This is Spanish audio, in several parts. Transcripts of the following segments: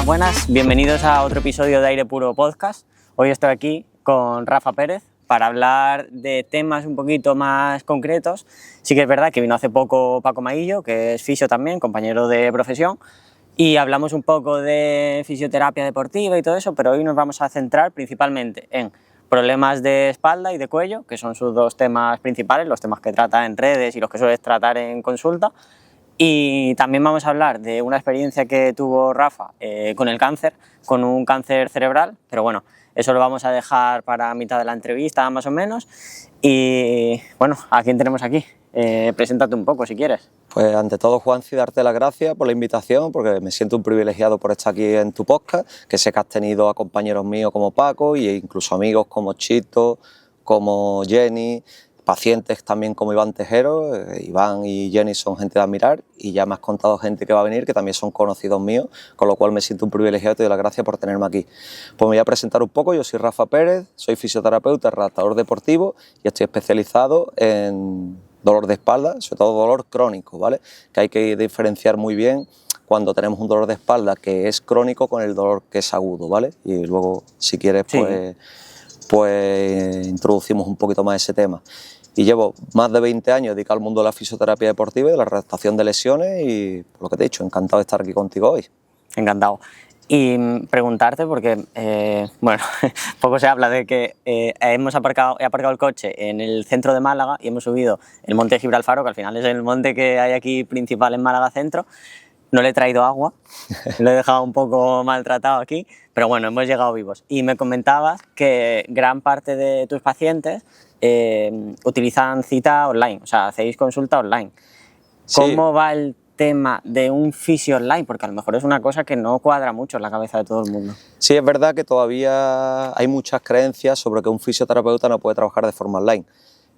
Buenas, bienvenidos a otro episodio de Aire Puro Podcast. Hoy estoy aquí con Rafa Pérez para hablar de temas un poquito más concretos. Sí que es verdad que vino hace poco Paco Maillo, que es fisio también, compañero de profesión, y hablamos un poco de fisioterapia deportiva y todo eso, pero hoy nos vamos a centrar principalmente en problemas de espalda y de cuello, que son sus dos temas principales, los temas que trata en redes y los que sueles tratar en consulta. Y también vamos a hablar de una experiencia que tuvo Rafa con el cáncer, con un cáncer cerebral, pero bueno, eso lo vamos a dejar para mitad de la entrevista más o menos. Y bueno, ¿a quién tenemos aquí? Preséntate un poco si quieres. Pues ante todo, Juanci, darte las gracias por la invitación, porque me siento un privilegiado por estar aquí en tu podcast, que sé que has tenido a compañeros míos como Paco e incluso amigos como Chito, como Jenny, pacientes también como Iván Tejero. Iván y Jenny son gente de admirar y ya me has contado gente que va a venir que también son conocidos míos, con lo cual me siento un privilegiado y te doy las gracias por tenerme aquí. Pues me voy a presentar un poco. Yo soy Rafa Pérez, soy fisioterapeuta, redactador deportivo y estoy especializado en dolor de espalda, sobre todo dolor crónico, ¿vale? Que hay que diferenciar muy bien cuando tenemos un dolor de espalda que es crónico con el dolor que es agudo, ¿vale? Y luego, si quieres, pues introducimos un poquito más ese tema. Y llevo más de 20 años dedicado al mundo de la fisioterapia deportiva y de la redactación de lesiones y, por lo que te he dicho, encantado de estar aquí contigo hoy. Encantado. Y preguntarte, porque bueno, poco se habla de que he aparcado el coche en el centro de Málaga y hemos subido el monte Gibralfaro, que al final es el monte que hay aquí principal en Málaga Centro. No le he traído agua, lo he dejado un poco maltratado aquí, pero bueno, hemos llegado vivos. Y me comentabas que gran parte de tus pacientes utilizan cita online, o sea, hacéis consulta online. ¿Cómo va el tema de un fisio online? Porque a lo mejor es una cosa que no cuadra mucho en la cabeza de todo el mundo. Sí, es verdad que todavía hay muchas creencias sobre que un fisioterapeuta no puede trabajar de forma online.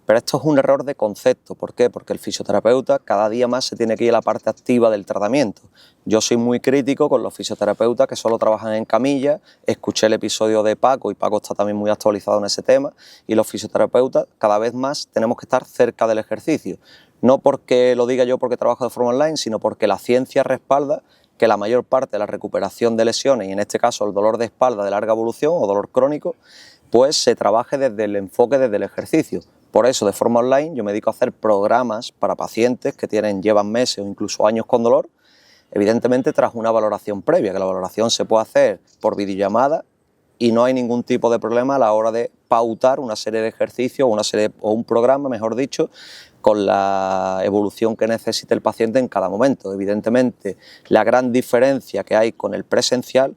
Pero esto es un error de concepto. ¿Por qué? Porque el fisioterapeuta cada día más se tiene que ir a la parte activa del tratamiento. Yo soy muy crítico con los fisioterapeutas que solo trabajan en camilla. Escuché el episodio de Paco y Paco está también muy actualizado en ese tema. Y los fisioterapeutas cada vez más tenemos que estar cerca del ejercicio. No porque lo diga yo porque trabajo de forma online, sino porque la ciencia respalda que la mayor parte de la recuperación de lesiones, y en este caso el dolor de espalda de larga evolución o dolor crónico, pues se trabaje desde el enfoque, desde el ejercicio. Por eso, de forma online, yo me dedico a hacer programas para pacientes que llevan meses o incluso años con dolor, evidentemente tras una valoración previa, que la valoración se puede hacer por videollamada y no hay ningún tipo de problema a la hora de pautar una serie de ejercicios o un programa, mejor dicho, con la evolución que necesite el paciente en cada momento. Evidentemente, la gran diferencia que hay con el presencial,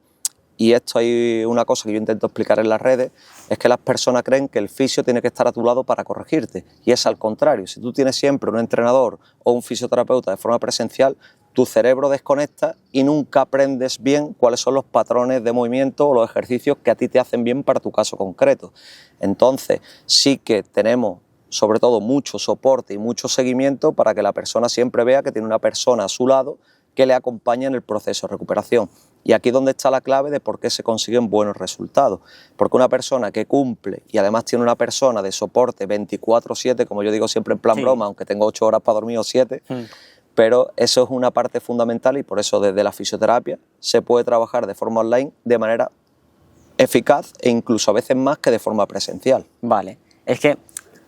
y esto hay una cosa que yo intento explicar en las redes, es que las personas creen que el fisio tiene que estar a tu lado para corregirte, y es al contrario. Si tú tienes siempre un entrenador o un fisioterapeuta de forma presencial, tu cerebro desconecta y nunca aprendes bien cuáles son los patrones de movimiento o los ejercicios que a ti te hacen bien para tu caso concreto. Entonces, sí que tenemos sobre todo mucho soporte y mucho seguimiento para que la persona siempre vea que tiene una persona a su lado que le acompaña en el proceso de recuperación. Y aquí es donde está la clave de por qué se consiguen buenos resultados. Porque una persona que cumple y además tiene una persona de soporte 24/7, como yo digo siempre en plan broma, aunque tengo 8 horas para dormir o 7, pero eso es una parte fundamental y por eso desde la fisioterapia se puede trabajar de forma online de manera eficaz e incluso a veces más que de forma presencial. Vale, es que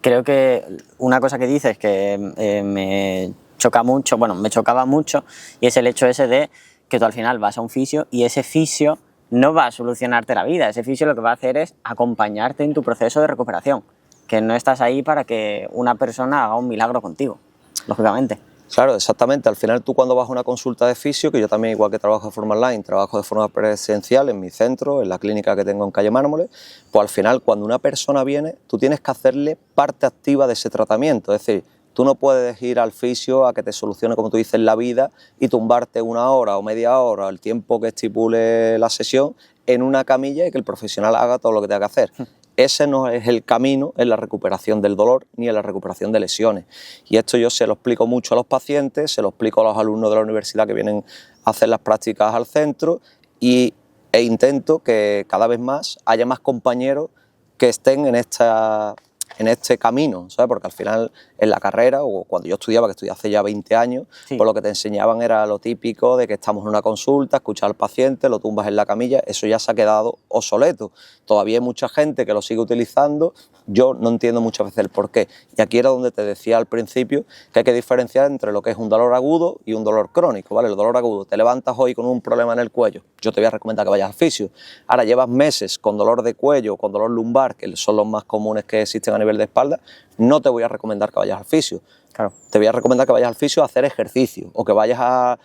creo que una cosa que dices que me choca mucho, bueno, me chocaba mucho, y es el hecho ese de que tú al final vas a un fisio y ese fisio no va a solucionarte la vida, ese fisio lo que va a hacer es acompañarte en tu proceso de recuperación, que no estás ahí para que una persona haga un milagro contigo, lógicamente. Claro, exactamente. Al final tú cuando vas a una consulta de fisio, que yo también igual que trabajo de forma online, trabajo de forma presencial en mi centro, en la clínica que tengo en calle Mármoles, pues al final cuando una persona viene, tú tienes que hacerle parte activa de ese tratamiento. Es decir, tú no puedes ir al fisio a que te solucione, como tú dices, la vida y tumbarte 1 hora o media hora, el tiempo que estipule la sesión, en una camilla y que el profesional haga todo lo que tenga que hacer. Ese no es el camino en la recuperación del dolor ni en la recuperación de lesiones. Y esto yo se lo explico mucho a los pacientes, se lo explico a los alumnos de la universidad que vienen a hacer las prácticas al centro e intento que cada vez más haya más compañeros que estén en esta en este camino, ¿sabes? Porque al final en la carrera, o cuando yo estudiaba, que estudié hace ya 20 años, Sí. pues lo que te enseñaban era lo típico de que estamos en una consulta, escuchar al paciente, lo tumbas en la camilla, eso ya se ha quedado obsoleto. Todavía hay mucha gente que lo sigue utilizando, yo no entiendo muchas veces el porqué. Y aquí era donde te decía al principio que hay que diferenciar entre lo que es un dolor agudo y un dolor crónico, ¿vale? El dolor agudo, te levantas hoy con un problema en el cuello, yo te voy a recomendar que vayas al fisio. Ahora llevas meses con dolor de cuello, con dolor lumbar, que son los más comunes que existen a nivel de espalda, no te voy a recomendar que vayas al fisio. Claro. Te voy a recomendar que vayas al fisio a hacer ejercicio o que vayas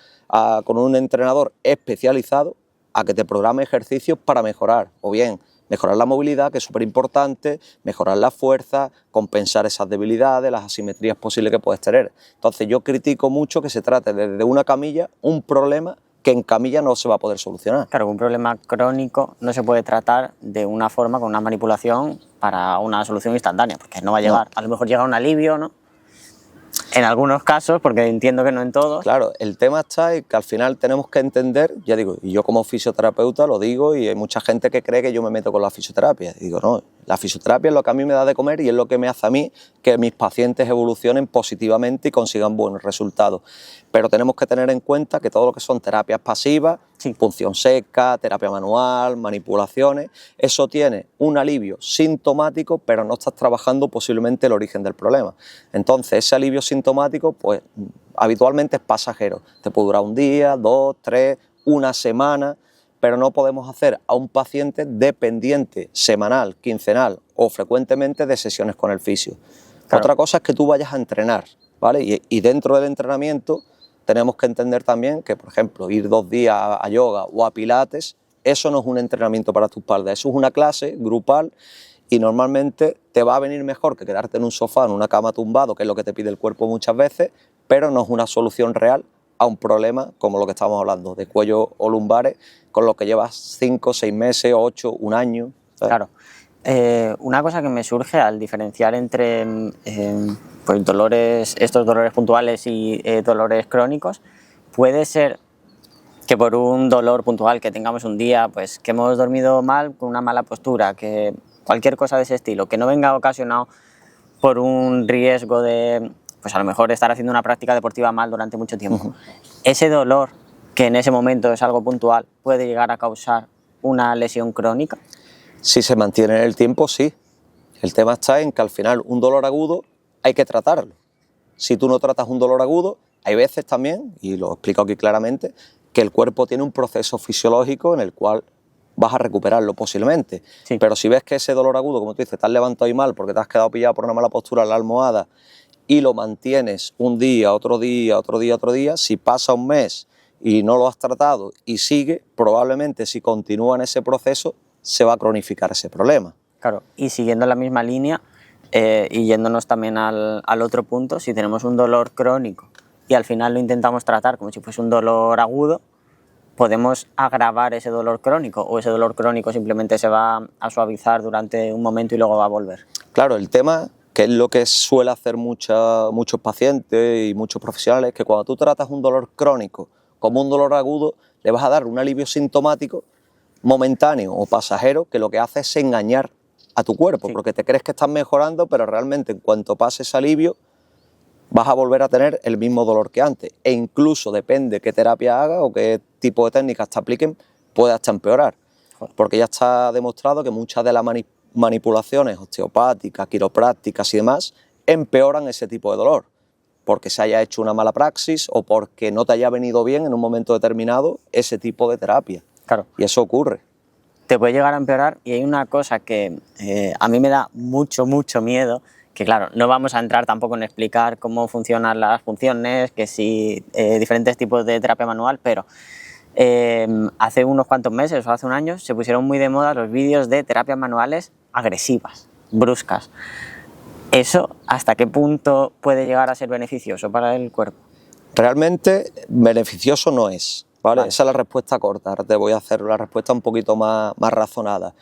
con un entrenador especializado a que te programe ejercicios para mejorar, o bien mejorar la movilidad, que es súper importante, mejorar la fuerza, compensar esas debilidades, las asimetrías posibles que puedes tener. Entonces yo critico mucho que se trate desde una camilla un problema que en camilla no se va a poder solucionar. Claro, un problema crónico no se puede tratar de una forma con una manipulación para una solución instantánea, porque no va a llegar. A lo mejor llega un alivio, ¿no? En algunos casos, porque entiendo que no en todos. Claro, el tema está en que al final tenemos que entender, ya digo, y yo como fisioterapeuta lo digo, y hay mucha gente que cree que yo me meto con la fisioterapia. Y digo, no, la fisioterapia es lo que a mí me da de comer y es lo que me hace a mí que mis pacientes evolucionen positivamente y consigan buenos resultados. Pero tenemos que tener en cuenta que todo lo que son terapias pasivas, Sí. punción seca, terapia manual, manipulaciones, eso tiene un alivio sintomático, pero no estás trabajando posiblemente el origen del problema. Entonces, ese alivio sintomático, pues habitualmente es pasajero. Te puede durar un día, 2, 3, una semana, pero no podemos hacer a un paciente dependiente semanal, quincenal o frecuentemente de sesiones con el fisio. Claro. Otra cosa es que tú vayas a entrenar, ¿vale? Y dentro del entrenamiento tenemos que entender también que, por ejemplo, ir 2 días a yoga o a pilates, eso no es un entrenamiento para tu espalda, eso es una clase grupal y normalmente te va a venir mejor que quedarte en un sofá, en una cama tumbado, que es lo que te pide el cuerpo muchas veces, pero no es una solución real a un problema como lo que estamos hablando, de cuello o lumbares, con lo que llevas 5, 6 meses, 8, un año. ¿Sabes? Claro. Una cosa que me surge al diferenciar entre pues estos dolores puntuales y dolores crónicos, puede ser que por un dolor puntual que tengamos un día, pues que hemos dormido mal, con una mala postura, que cualquier cosa de ese estilo, que no venga ocasionado por un riesgo de, pues a lo mejor estar haciendo una práctica deportiva mal durante mucho tiempo. Ese dolor, que en ese momento es algo puntual, puede llegar a causar una lesión crónica. Si se mantiene en el tiempo, sí. El tema está en que al final un dolor agudo hay que tratarlo. Si tú no tratas un dolor agudo, hay veces también, y lo explico aquí claramente, que el cuerpo tiene un proceso fisiológico en el cual vas a recuperarlo posiblemente. Sí. Pero si ves que ese dolor agudo, como tú dices, te has levantado y mal porque te has quedado pillado por una mala postura en la almohada y lo mantienes un día, otro día, otro día, otro día, si pasa un mes y no lo has tratado y sigue, probablemente si continúa en ese proceso se va a cronificar ese problema. Claro, y siguiendo la misma línea y yéndonos también al otro punto, si tenemos un dolor crónico y al final lo intentamos tratar como si fuese un dolor agudo, ¿podemos agravar ese dolor crónico o ese dolor crónico simplemente se va a suavizar durante un momento y luego va a volver? Claro, el tema, que es lo que suele hacer muchos pacientes y muchos profesionales, que cuando tú tratas un dolor crónico como un dolor agudo, le vas a dar un alivio sintomático momentáneo o pasajero que lo que hace es engañar a tu cuerpo, Sí. porque te crees que estás mejorando, pero realmente en cuanto pase ese alivio vas a volver a tener el mismo dolor que antes, e incluso depende qué terapia hagas o qué tipo de técnicas te apliquen, puede hasta empeorar, porque ya está demostrado que muchas de las manipulaciones osteopáticas, quiroprácticas y demás empeoran ese tipo de dolor, porque se haya hecho una mala praxis o porque no te haya venido bien en un momento determinado ese tipo de terapia. Claro. Y eso ocurre. Te puede llegar a empeorar y hay una cosa que a mí me da mucho miedo, que claro, no vamos a entrar tampoco en explicar cómo funcionan las funciones, que si diferentes tipos de terapia manual, pero hace unos cuantos meses o hace un año se pusieron muy de moda los vídeos de terapias manuales agresivas, bruscas. ¿Eso hasta qué punto puede llegar a ser beneficioso para el cuerpo? Realmente beneficioso no es, ¿vale? Vale. Esa es la respuesta corta. Ahora te voy a hacer la respuesta un poquito más razonada.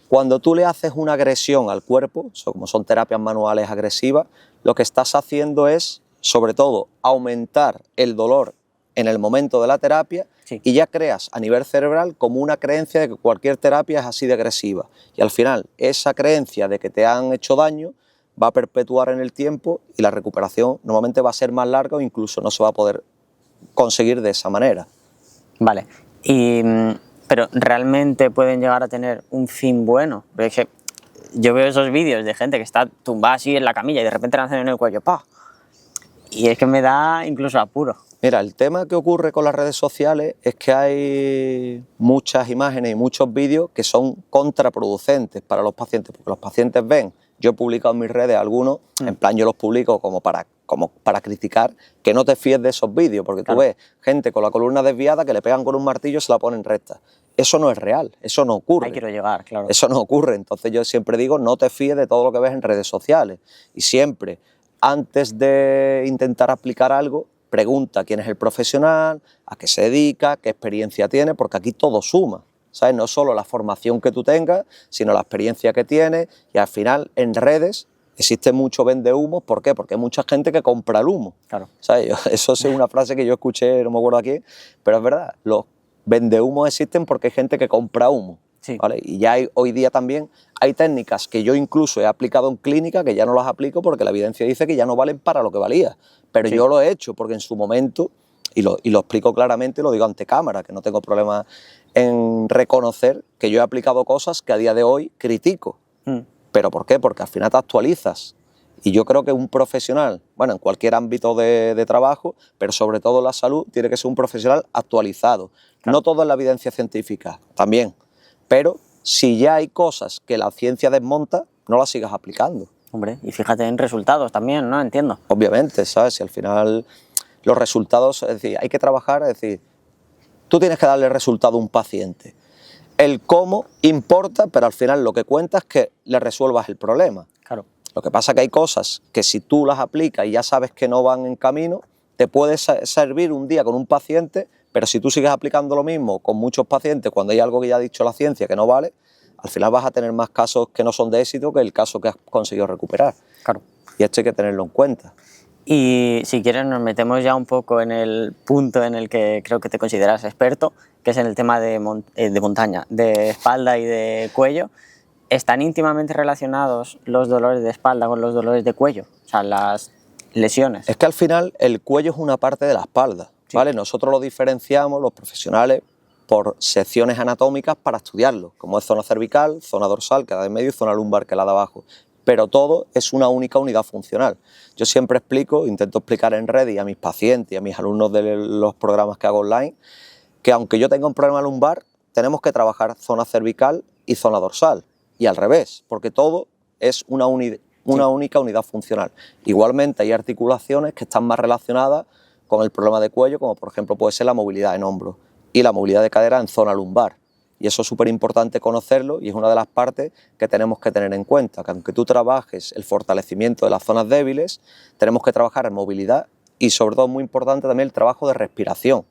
Cuando tú le haces una agresión al cuerpo, como son terapias manuales agresivas, lo que estás haciendo es, sobre todo, aumentar el dolor en el momento de la terapia. Sí. Y ya creas a nivel cerebral como una creencia de que cualquier terapia es así de agresiva. Y al final, esa creencia de que te han hecho daño va a perpetuar en el tiempo y la recuperación normalmente va a ser más larga o incluso no se va a poder conseguir de esa manera. Vale, pero ¿realmente pueden llegar a tener un fin bueno? Porque es que yo veo esos vídeos de gente que está tumbada así en la camilla y de repente le hacen en el cuello, ¡pah! Y es que me da incluso apuro. Mira, el tema que ocurre con las redes sociales es que hay muchas imágenes y muchos vídeos que son contraproducentes para los pacientes, porque los pacientes ven, yo he publicado en mis redes algunos, en plan yo los publico como para criticar, que no te fíes de esos vídeos, porque tú ves gente con la columna desviada que le pegan con un martillo y se la ponen recta. Eso no es real, eso no ocurre. Ahí quiero llegar, claro. Eso no ocurre, entonces yo siempre digo, no te fíes de todo lo que ves en redes sociales. Y siempre, antes de intentar aplicar algo, pregunta quién es el profesional, a qué se dedica, qué experiencia tiene, porque aquí todo suma, ¿sabes? No solo la formación que tú tengas, sino la experiencia que tienes, y al final en redes existe mucho vendehumos. ¿Por qué? Porque hay mucha gente que compra el humo. Claro. ¿Sabes? Eso es una frase que yo escuché, no me acuerdo aquí, pero es verdad, los vendehumos existen porque hay gente que compra humo. Sí. ¿Vale? Y ya hoy día también hay técnicas que yo incluso he aplicado en clínica que ya no las aplico porque la evidencia dice que ya no valen para lo que valía. Pero sí, yo lo he hecho porque en su momento, y lo explico claramente, lo digo ante cámara, que no tengo problema en reconocer que yo he aplicado cosas que a día de hoy critico. ¿Pero por qué? Porque al final te actualizas. Y yo creo que un profesional, bueno, en cualquier ámbito de trabajo, pero sobre todo en la salud, tiene que ser un profesional actualizado. Claro. No todo es la evidencia científica, también. Pero si ya hay cosas que la ciencia desmonta, no las sigas aplicando. Hombre, y fíjate en resultados también, ¿no? Entiendo. Obviamente, ¿sabes? Si al final los resultados, es decir, hay que trabajar, es decir, tú tienes que darle resultado a un paciente. El cómo importa, pero al final lo que cuenta es que le resuelvas el problema. Claro. Lo que pasa es que hay cosas que si tú las aplicas y ya sabes que no van en camino, te puede servir un día con un paciente, pero si tú sigues aplicando lo mismo con muchos pacientes cuando hay algo que ya ha dicho la ciencia que no vale, al final vas a tener más casos que no son de éxito que el caso que has conseguido recuperar. Claro. Y esto hay que tenerlo en cuenta. Y si quieres nos metemos ya un poco en el punto en el que creo que te consideras experto, que es en el tema de montaña, de espalda y de cuello. ¿Están íntimamente relacionados los dolores de espalda con los dolores de cuello? O sea, las lesiones. Es que al final el cuello es una parte de la espalda, ¿vale? Sí. Nosotros lo diferenciamos, los profesionales, por secciones anatómicas para estudiarlo, como es zona cervical, zona dorsal, que es la de medio, y zona lumbar, que es la de abajo. Pero todo es una única unidad funcional. Yo siempre explico, intento explicar en red y a mis pacientes y a mis alumnos de los programas que hago online, que aunque yo tenga un problema lumbar, tenemos que trabajar zona cervical y zona dorsal. Y al revés, porque todo es una única unidad funcional. Igualmente hay articulaciones que están más relacionadas con el problema de cuello, como por ejemplo puede ser la movilidad en hombros y la movilidad de cadera en zona lumbar. Y eso es súper importante conocerlo y es una de las partes que tenemos que tener en cuenta, que aunque tú trabajes el fortalecimiento de las zonas débiles, tenemos que trabajar en movilidad y sobre todo muy importante también el trabajo de respiración.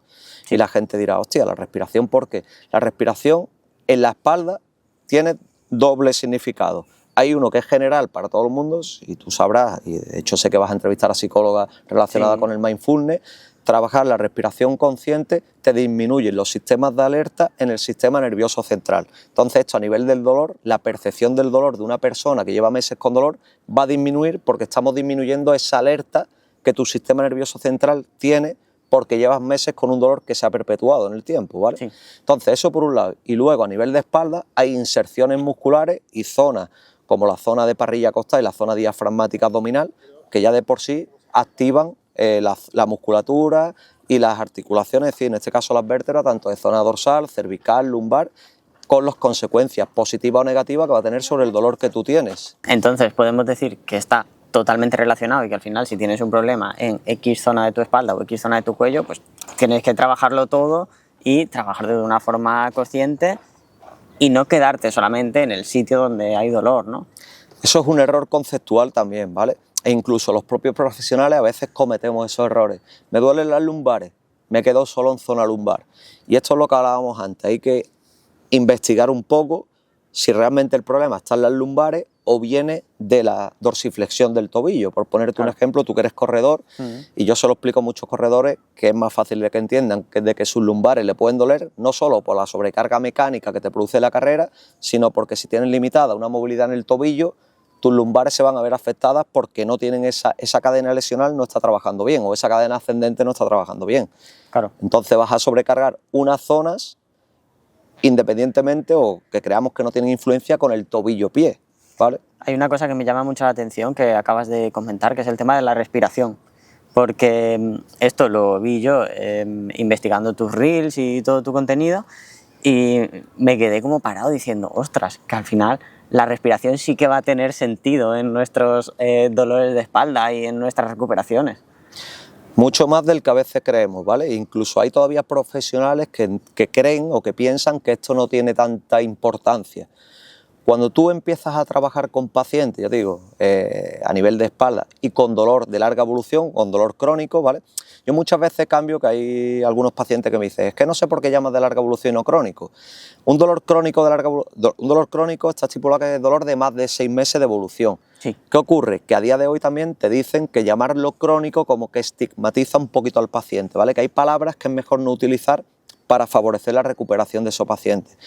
Sí. Y la gente dirá, hostia, la respiración, ¿por qué? La respiración en la espalda tiene doble significado. Hay uno que es general para todo el mundo, y tú sabrás, y de hecho sé que vas a entrevistar a psicólogas relacionadas con el mindfulness. Trabajar la respiración consciente te disminuye los sistemas de alerta en el sistema nervioso central. Entonces esto a nivel del dolor, la percepción del dolor de una persona que lleva meses con dolor va a disminuir porque estamos disminuyendo esa alerta que tu sistema nervioso central tiene porque llevas meses con un dolor que se ha perpetuado en el tiempo, ¿vale? Sí. Entonces eso por un lado. Y luego a nivel de espalda hay inserciones musculares y zonas como la zona de parrilla costal y la zona diafragmática abdominal que ya de por sí activan la musculatura y las articulaciones, es decir, en este caso las vértebras, tanto de zona dorsal, cervical, lumbar, con las consecuencias positivas o negativas que va a tener sobre el dolor que tú tienes. Entonces podemos decir que está totalmente relacionado y que al final si tienes un problema en X zona de tu espalda o X zona de tu cuello, pues tienes que trabajarlo todo y trabajarlo de una forma consciente y no quedarte solamente en el sitio donde hay dolor, ¿no? Eso es un error conceptual también, ¿vale? E incluso los propios profesionales a veces cometemos esos errores. Me duelen las lumbares, me quedo solo en zona lumbar. Y esto es lo que hablábamos antes, hay que investigar un poco si realmente el problema está en las lumbares o viene de la dorsiflexión del tobillo. Por ponerte un ejemplo, tú que eres corredor, y yo se lo explico a muchos corredores que es más fácil de que entiendan de que sus lumbares le pueden doler, no solo por la sobrecarga mecánica que te produce la carrera, sino porque si tienen limitada una movilidad en el tobillo, tus lumbares se van a ver afectadas porque no tienen esa cadena lesional, no está trabajando bien, o esa cadena ascendente no está trabajando bien. Claro. Entonces vas a sobrecargar unas zonas independientemente o que creamos que no tienen influencia con el tobillo-pie, ¿vale? Hay una cosa que me llama mucho la atención que acabas de comentar, que es el tema de la respiración. Porque esto lo vi yo investigando tus reels y todo tu contenido y me quedé como parado diciendo, ostras, que al final la respiración sí que va a tener sentido en nuestros dolores de espalda y en nuestras recuperaciones. Mucho más del que a veces creemos, ¿vale? Incluso hay todavía profesionales que creen o que piensan que esto no tiene tanta importancia. Cuando tú empiezas a trabajar con pacientes, ya digo, a nivel de espalda y con dolor de larga evolución, con dolor crónico, ¿vale? Yo muchas veces cambio, que hay algunos pacientes que me dicen, es que no sé por qué llamas de larga evolución y no crónico. Un dolor crónico está estipulado que es dolor de más de 6 meses de evolución. Sí. ¿Qué ocurre? Que a día de hoy también te dicen que llamarlo crónico como que estigmatiza un poquito al paciente, ¿vale? Que hay palabras que es mejor no utilizar para favorecer la recuperación de esos pacientes.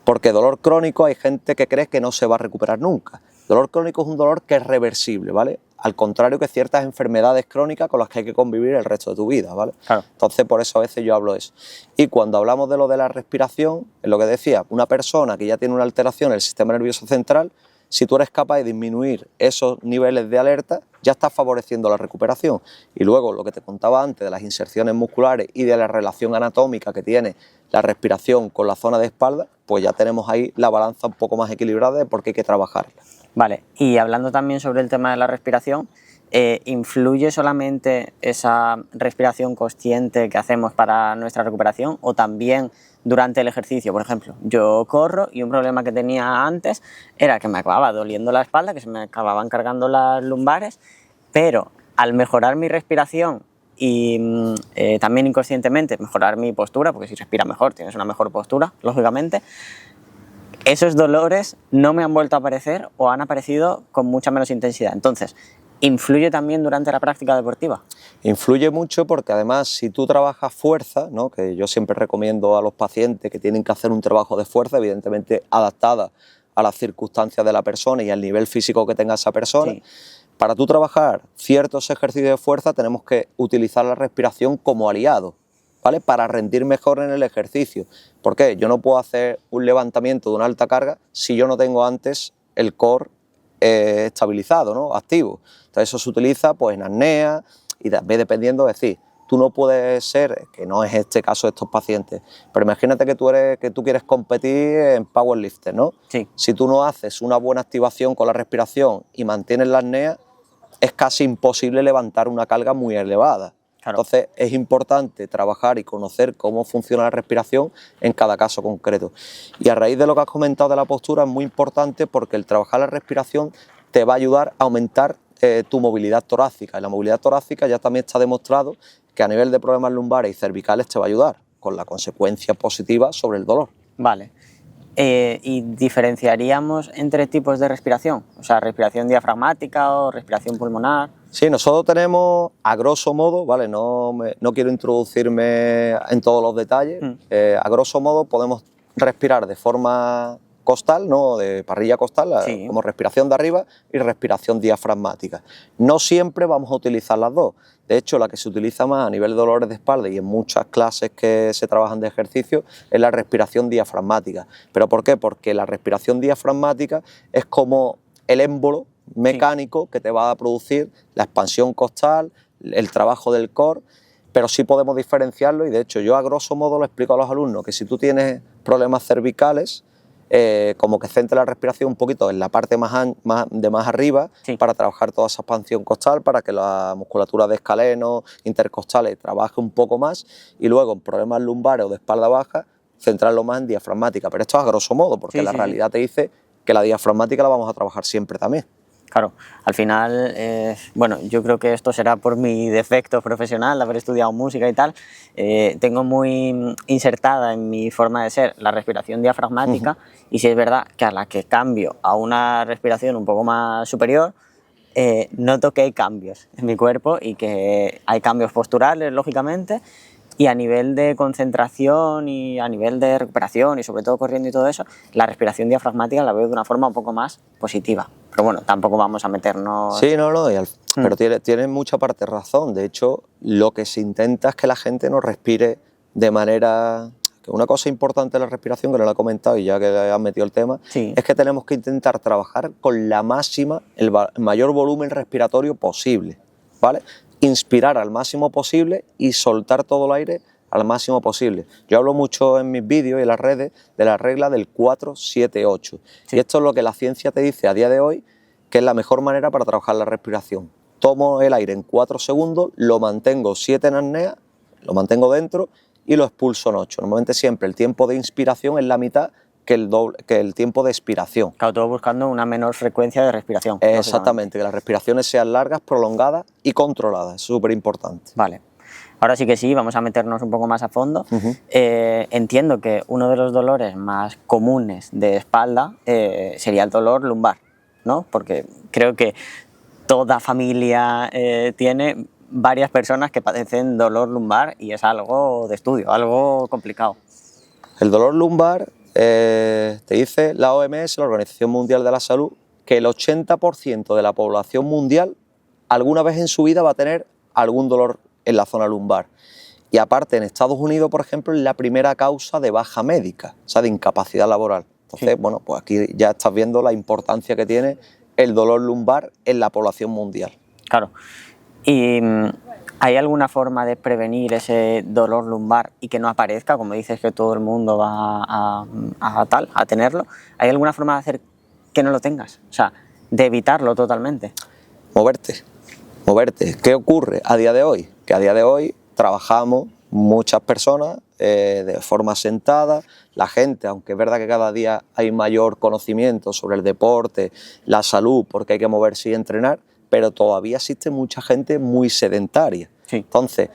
Porque dolor crónico hay gente que cree que no se va a recuperar nunca. Dolor crónico es un dolor que es reversible, ¿vale? Al contrario que ciertas enfermedades crónicas con las que hay que convivir el resto de tu vida, ¿vale? Claro. Entonces, por eso a veces yo hablo de eso. Y cuando hablamos de lo de la respiración, es lo que decía, una persona que ya tiene una alteración en el sistema nervioso central, si tú eres capaz de disminuir esos niveles de alerta, ya estás favoreciendo la recuperación. Y luego, lo que te contaba antes de las inserciones musculares y de la relación anatómica que tiene la respiración con la zona de espalda, pues ya tenemos ahí la balanza un poco más equilibrada de por qué hay que trabajarla. Vale, y hablando también sobre el tema de la respiración, ¿influye solamente esa respiración consciente que hacemos para nuestra recuperación o también durante el ejercicio? Por ejemplo, yo corro y un problema que tenía antes era que me acababa doliendo la espalda, que se me acababan cargando las lumbares, pero al mejorar mi respiración y también inconscientemente mejorar mi postura, porque si respiras mejor tienes una mejor postura, lógicamente, esos dolores no me han vuelto a aparecer o han aparecido con mucha menos intensidad. Entonces, ¿influye también durante la práctica deportiva? Influye mucho porque además si tú trabajas fuerza, ¿no? Que yo siempre recomiendo a los pacientes que tienen que hacer un trabajo de fuerza, evidentemente adaptada a las circunstancias de la persona y al nivel físico que tenga esa persona. Sí. Para tú trabajar ciertos ejercicios de fuerza tenemos que utilizar la respiración como aliado, ¿vale? Para rendir mejor en el ejercicio. ¿Por qué? Yo no puedo hacer un levantamiento de una alta carga si yo no tengo antes el core estabilizado, ¿no? Activo. Entonces eso se utiliza pues en apnea y también dependiendo, es decir, tú no puedes ser, que no es este caso de estos pacientes, pero imagínate que tú quieres competir en powerlifting, ¿no? Sí. Si tú no haces una buena activación con la respiración y mantienes la apnea, es casi imposible levantar una carga muy elevada. Claro. Entonces es importante trabajar y conocer cómo funciona la respiración en cada caso concreto. Y a raíz de lo que has comentado de la postura es muy importante porque el trabajar la respiración te va a ayudar a aumentar tu movilidad torácica. Y la movilidad torácica ya también está demostrado que a nivel de problemas lumbares y cervicales te va a ayudar, con la consecuencia positiva sobre el dolor. Vale. ¿Y diferenciaríamos entre tipos de respiración? O sea, respiración diafragmática o respiración pulmonar. Sí, nosotros tenemos, a grosso modo, ¿vale? No quiero introducirme en todos los detalles, a grosso modo podemos respirar de forma costal, ¿no? De parrilla costal, Sí. como respiración de arriba y respiración diafragmática. No siempre vamos a utilizar las dos. De hecho, la que se utiliza más a nivel de dolores de espalda y en muchas clases que se trabajan de ejercicio es la respiración diafragmática. ¿Pero por qué? Porque la respiración diafragmática es como el émbolo mecánico que te va a producir la expansión costal, el trabajo del core, pero sí podemos diferenciarlo y de hecho yo a grosso modo lo explico a los alumnos que si tú tienes problemas cervicales, como que centre la respiración un poquito en la parte más arriba, Sí. para trabajar toda esa expansión costal, para que la musculatura de escaleno, intercostales trabaje un poco más y luego en problemas lumbares o de espalda baja centrarlo más en diafragmática, pero esto es a grosso modo porque Sí, la sí, realidad te dice que la diafragmática la vamos a trabajar siempre también. Claro, al final, bueno, yo creo que esto será por mi defecto profesional, de haber estudiado música y tal. Tengo muy insertada en mi forma de ser la respiración diafragmática y sí es verdad que a la que cambio a una respiración un poco más superior, noto que hay cambios en mi cuerpo y que hay cambios posturales, lógicamente, Y a nivel de concentración y a nivel de recuperación y sobre todo corriendo y todo eso, la respiración diafragmática la veo de una forma un poco más positiva. Pero bueno, tampoco vamos a meternos... Sí, no, pero tiene mucha parte razón. De hecho, lo que se intenta es que la gente no respire de manera... Que una cosa importante de la respiración, que no la he comentado y ya que has metido el tema, Sí. es que tenemos que intentar trabajar con la máxima, el mayor volumen respiratorio posible, ¿vale? Inspirar al máximo posible y soltar todo el aire al máximo posible. Yo hablo mucho en mis vídeos y en las redes de la regla del 4-7-8. Sí. Y esto es lo que la ciencia te dice a día de hoy, que es la mejor manera para trabajar la respiración. Tomo el aire en 4 segundos, lo mantengo 7 en apnea, lo mantengo dentro y lo expulso en 8. Normalmente siempre el tiempo de inspiración es la mitad que el tiempo de expiración. Claro, todo buscando una menor frecuencia de respiración. Exactamente, que las respiraciones sean largas, prolongadas y controladas, es súper importante. Vale. Ahora sí que sí, vamos a meternos un poco más a fondo. Entiendo que uno de los dolores más comunes de espalda sería el dolor lumbar, ¿no? Porque creo que toda familia tiene varias personas que padecen dolor lumbar y es algo de estudio, algo complicado. El dolor lumbar, te dice la OMS, la Organización Mundial de la Salud, que el 80% de la población mundial alguna vez en su vida va a tener algún dolor en la zona lumbar. Y aparte, en Estados Unidos, por ejemplo, es la primera causa de baja médica, o sea, de incapacidad laboral. Entonces, Sí. bueno, pues aquí ya estás viendo la importancia que tiene el dolor lumbar en la población mundial. Claro. ¿Y hay alguna forma de prevenir ese dolor lumbar y que no aparezca? Como dices que todo el mundo va a tenerlo. ¿Hay alguna forma de hacer que no lo tengas? O sea, de evitarlo totalmente. Moverte. ¿Qué ocurre a día de hoy? Que a día de hoy trabajamos muchas personas de forma sentada. La gente, aunque es verdad que cada día hay mayor conocimiento sobre el deporte, la salud, porque hay que moverse y entrenar, pero todavía existe mucha gente muy sedentaria. Sí. Entonces,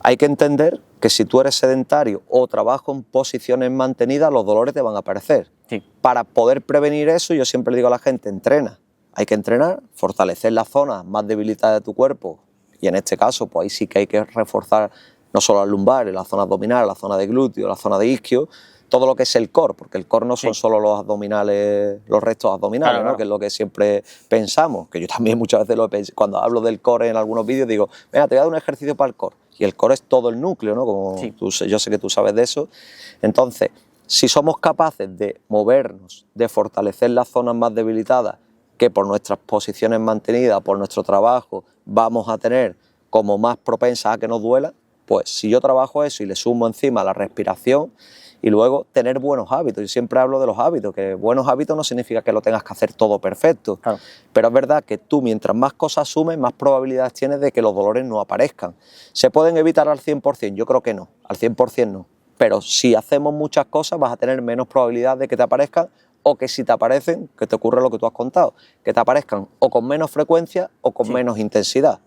hay que entender que si tú eres sedentario o trabajas en posiciones mantenidas, los dolores te van a aparecer. Sí. Para poder prevenir eso, yo siempre le digo a la gente, entrena. Hay que entrenar, fortalecer las zonas más debilitadas de tu cuerpo, y en este caso, pues ahí sí que hay que reforzar no solo las lumbares, la zona abdominal, la zona de glúteo, la zona de isquio, todo lo que es el core, porque el core no son solo los abdominales, los restos abdominales, claro, ¿no? claro. Que es lo que siempre pensamos, que yo también muchas veces lo he pensado. Cuando hablo del core en algunos vídeos digo, venga, te voy a dar un ejercicio para el core, y el core es todo el núcleo, ¿no? Como Sí. yo sé que tú sabes de eso. Entonces, si somos capaces de movernos, de fortalecer las zonas más debilitadas, que por nuestras posiciones mantenidas, por nuestro trabajo, vamos a tener como más propensas a que nos duela, pues si yo trabajo eso y le sumo encima la respiración y luego tener buenos hábitos. Yo siempre hablo de los hábitos, que buenos hábitos no significa que lo tengas que hacer todo perfecto, Claro. pero es verdad que tú mientras más cosas asumes, más probabilidades tienes de que los dolores no aparezcan. ¿Se pueden evitar al 100%? Yo creo que no, al 100% no, pero si hacemos muchas cosas vas a tener menos probabilidad de que te aparezcan, o que si te aparecen, que te ocurre lo que tú has contado, que te aparezcan o con menos frecuencia o con menos intensidad.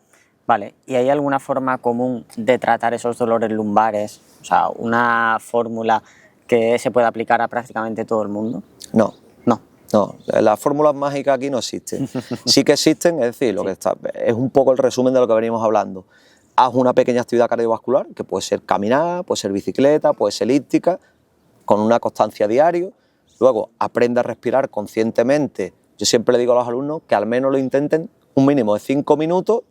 Vale, ¿y hay alguna forma común de tratar esos dolores lumbares? O sea, una fórmula que se pueda aplicar a prácticamente todo el mundo. No, No. las fórmulas mágicas aquí no existen. Sí que existen, es decir, lo que está, es un poco el resumen de lo que venimos hablando. Haz una pequeña actividad cardiovascular, que puede ser caminar, puede ser bicicleta, puede ser elíptica, con una constancia diaria. Luego, aprende a respirar conscientemente. Yo siempre le digo a los alumnos que al menos lo intenten un mínimo de 5 minutos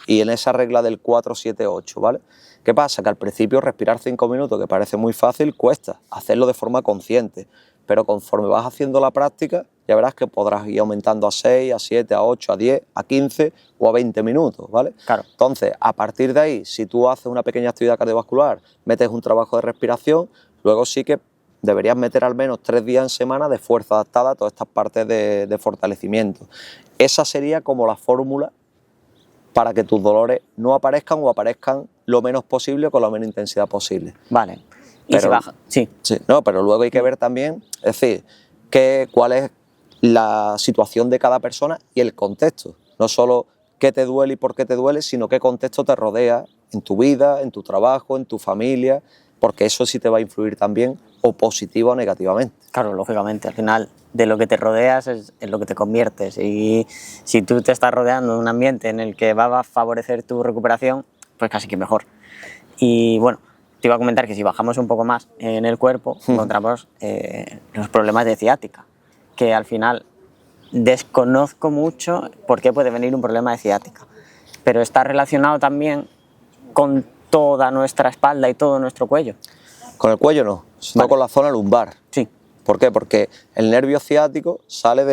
y en esa regla del 4-7-8, ¿vale? ¿Qué pasa? Que al principio respirar 5 minutos, que parece muy fácil, cuesta hacerlo de forma consciente, pero conforme vas haciendo la práctica, ya verás que podrás ir aumentando a 6, a 7, a 8, a 10, a 15 o a 20 minutos, ¿vale? Claro. Entonces, a partir de ahí, si tú haces una pequeña actividad cardiovascular, metes un trabajo de respiración, luego sí que deberías meter al menos 3 días en semana de fuerza adaptada a todas estas partes de fortalecimiento. Esa sería como la fórmula para que tus dolores no aparezcan o aparezcan lo menos posible con la menos intensidad posible. Vale. ¿Y Pero- si baja? Sí. Sí, no, pero luego hay que ver también, es decir, cuál es la situación de cada persona y el contexto. No solo qué te duele y por qué te duele, sino qué contexto te rodea en tu vida, en tu trabajo, en tu familia, porque eso sí te va a influir también o positivo o negativamente. Claro, lógicamente, al final de lo que te rodeas es en lo que te conviertes y si tú te estás rodeando de un ambiente en el que va a favorecer tu recuperación, pues casi que mejor. Y bueno, te iba a comentar que si bajamos un poco más en el cuerpo, encontramos los problemas de ciática, que al final desconozco mucho por qué puede venir un problema de ciática, pero está relacionado también con toda nuestra espalda y todo nuestro cuello. Con el cuello no, sino con la zona lumbar. Sí. ¿Por qué? Porque el nervio ciático sale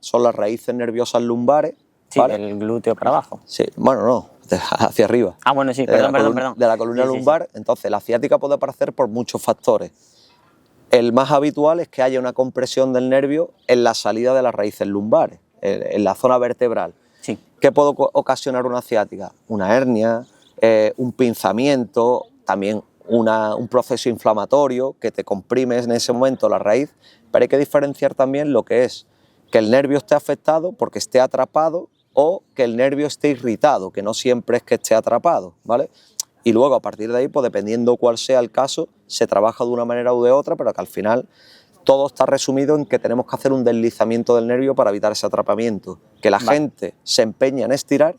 son las raíces nerviosas lumbares. Sí, ¿vale? el glúteo para abajo. Sí, bueno, no, hacia arriba. Ah, bueno, sí, perdón. De la columna lumbar. Sí. Entonces, la ciática puede aparecer por muchos factores. El más habitual es que haya una compresión del nervio en la salida de las raíces lumbares, en la zona vertebral. Sí. ¿Qué puede ocasionar una ciática? Una hernia, un pinzamiento, también un proceso inflamatorio que te comprime en ese momento la raíz, pero hay que diferenciar también lo que es que el nervio esté afectado porque esté atrapado o que el nervio esté irritado, que no siempre es que esté atrapado, ¿vale? Y luego a partir de ahí, pues dependiendo cuál sea el caso, se trabaja de una manera u de otra, pero que al final todo está resumido en que tenemos que hacer un deslizamiento del nervio para evitar ese atrapamiento, que la gente se empeña en estirar.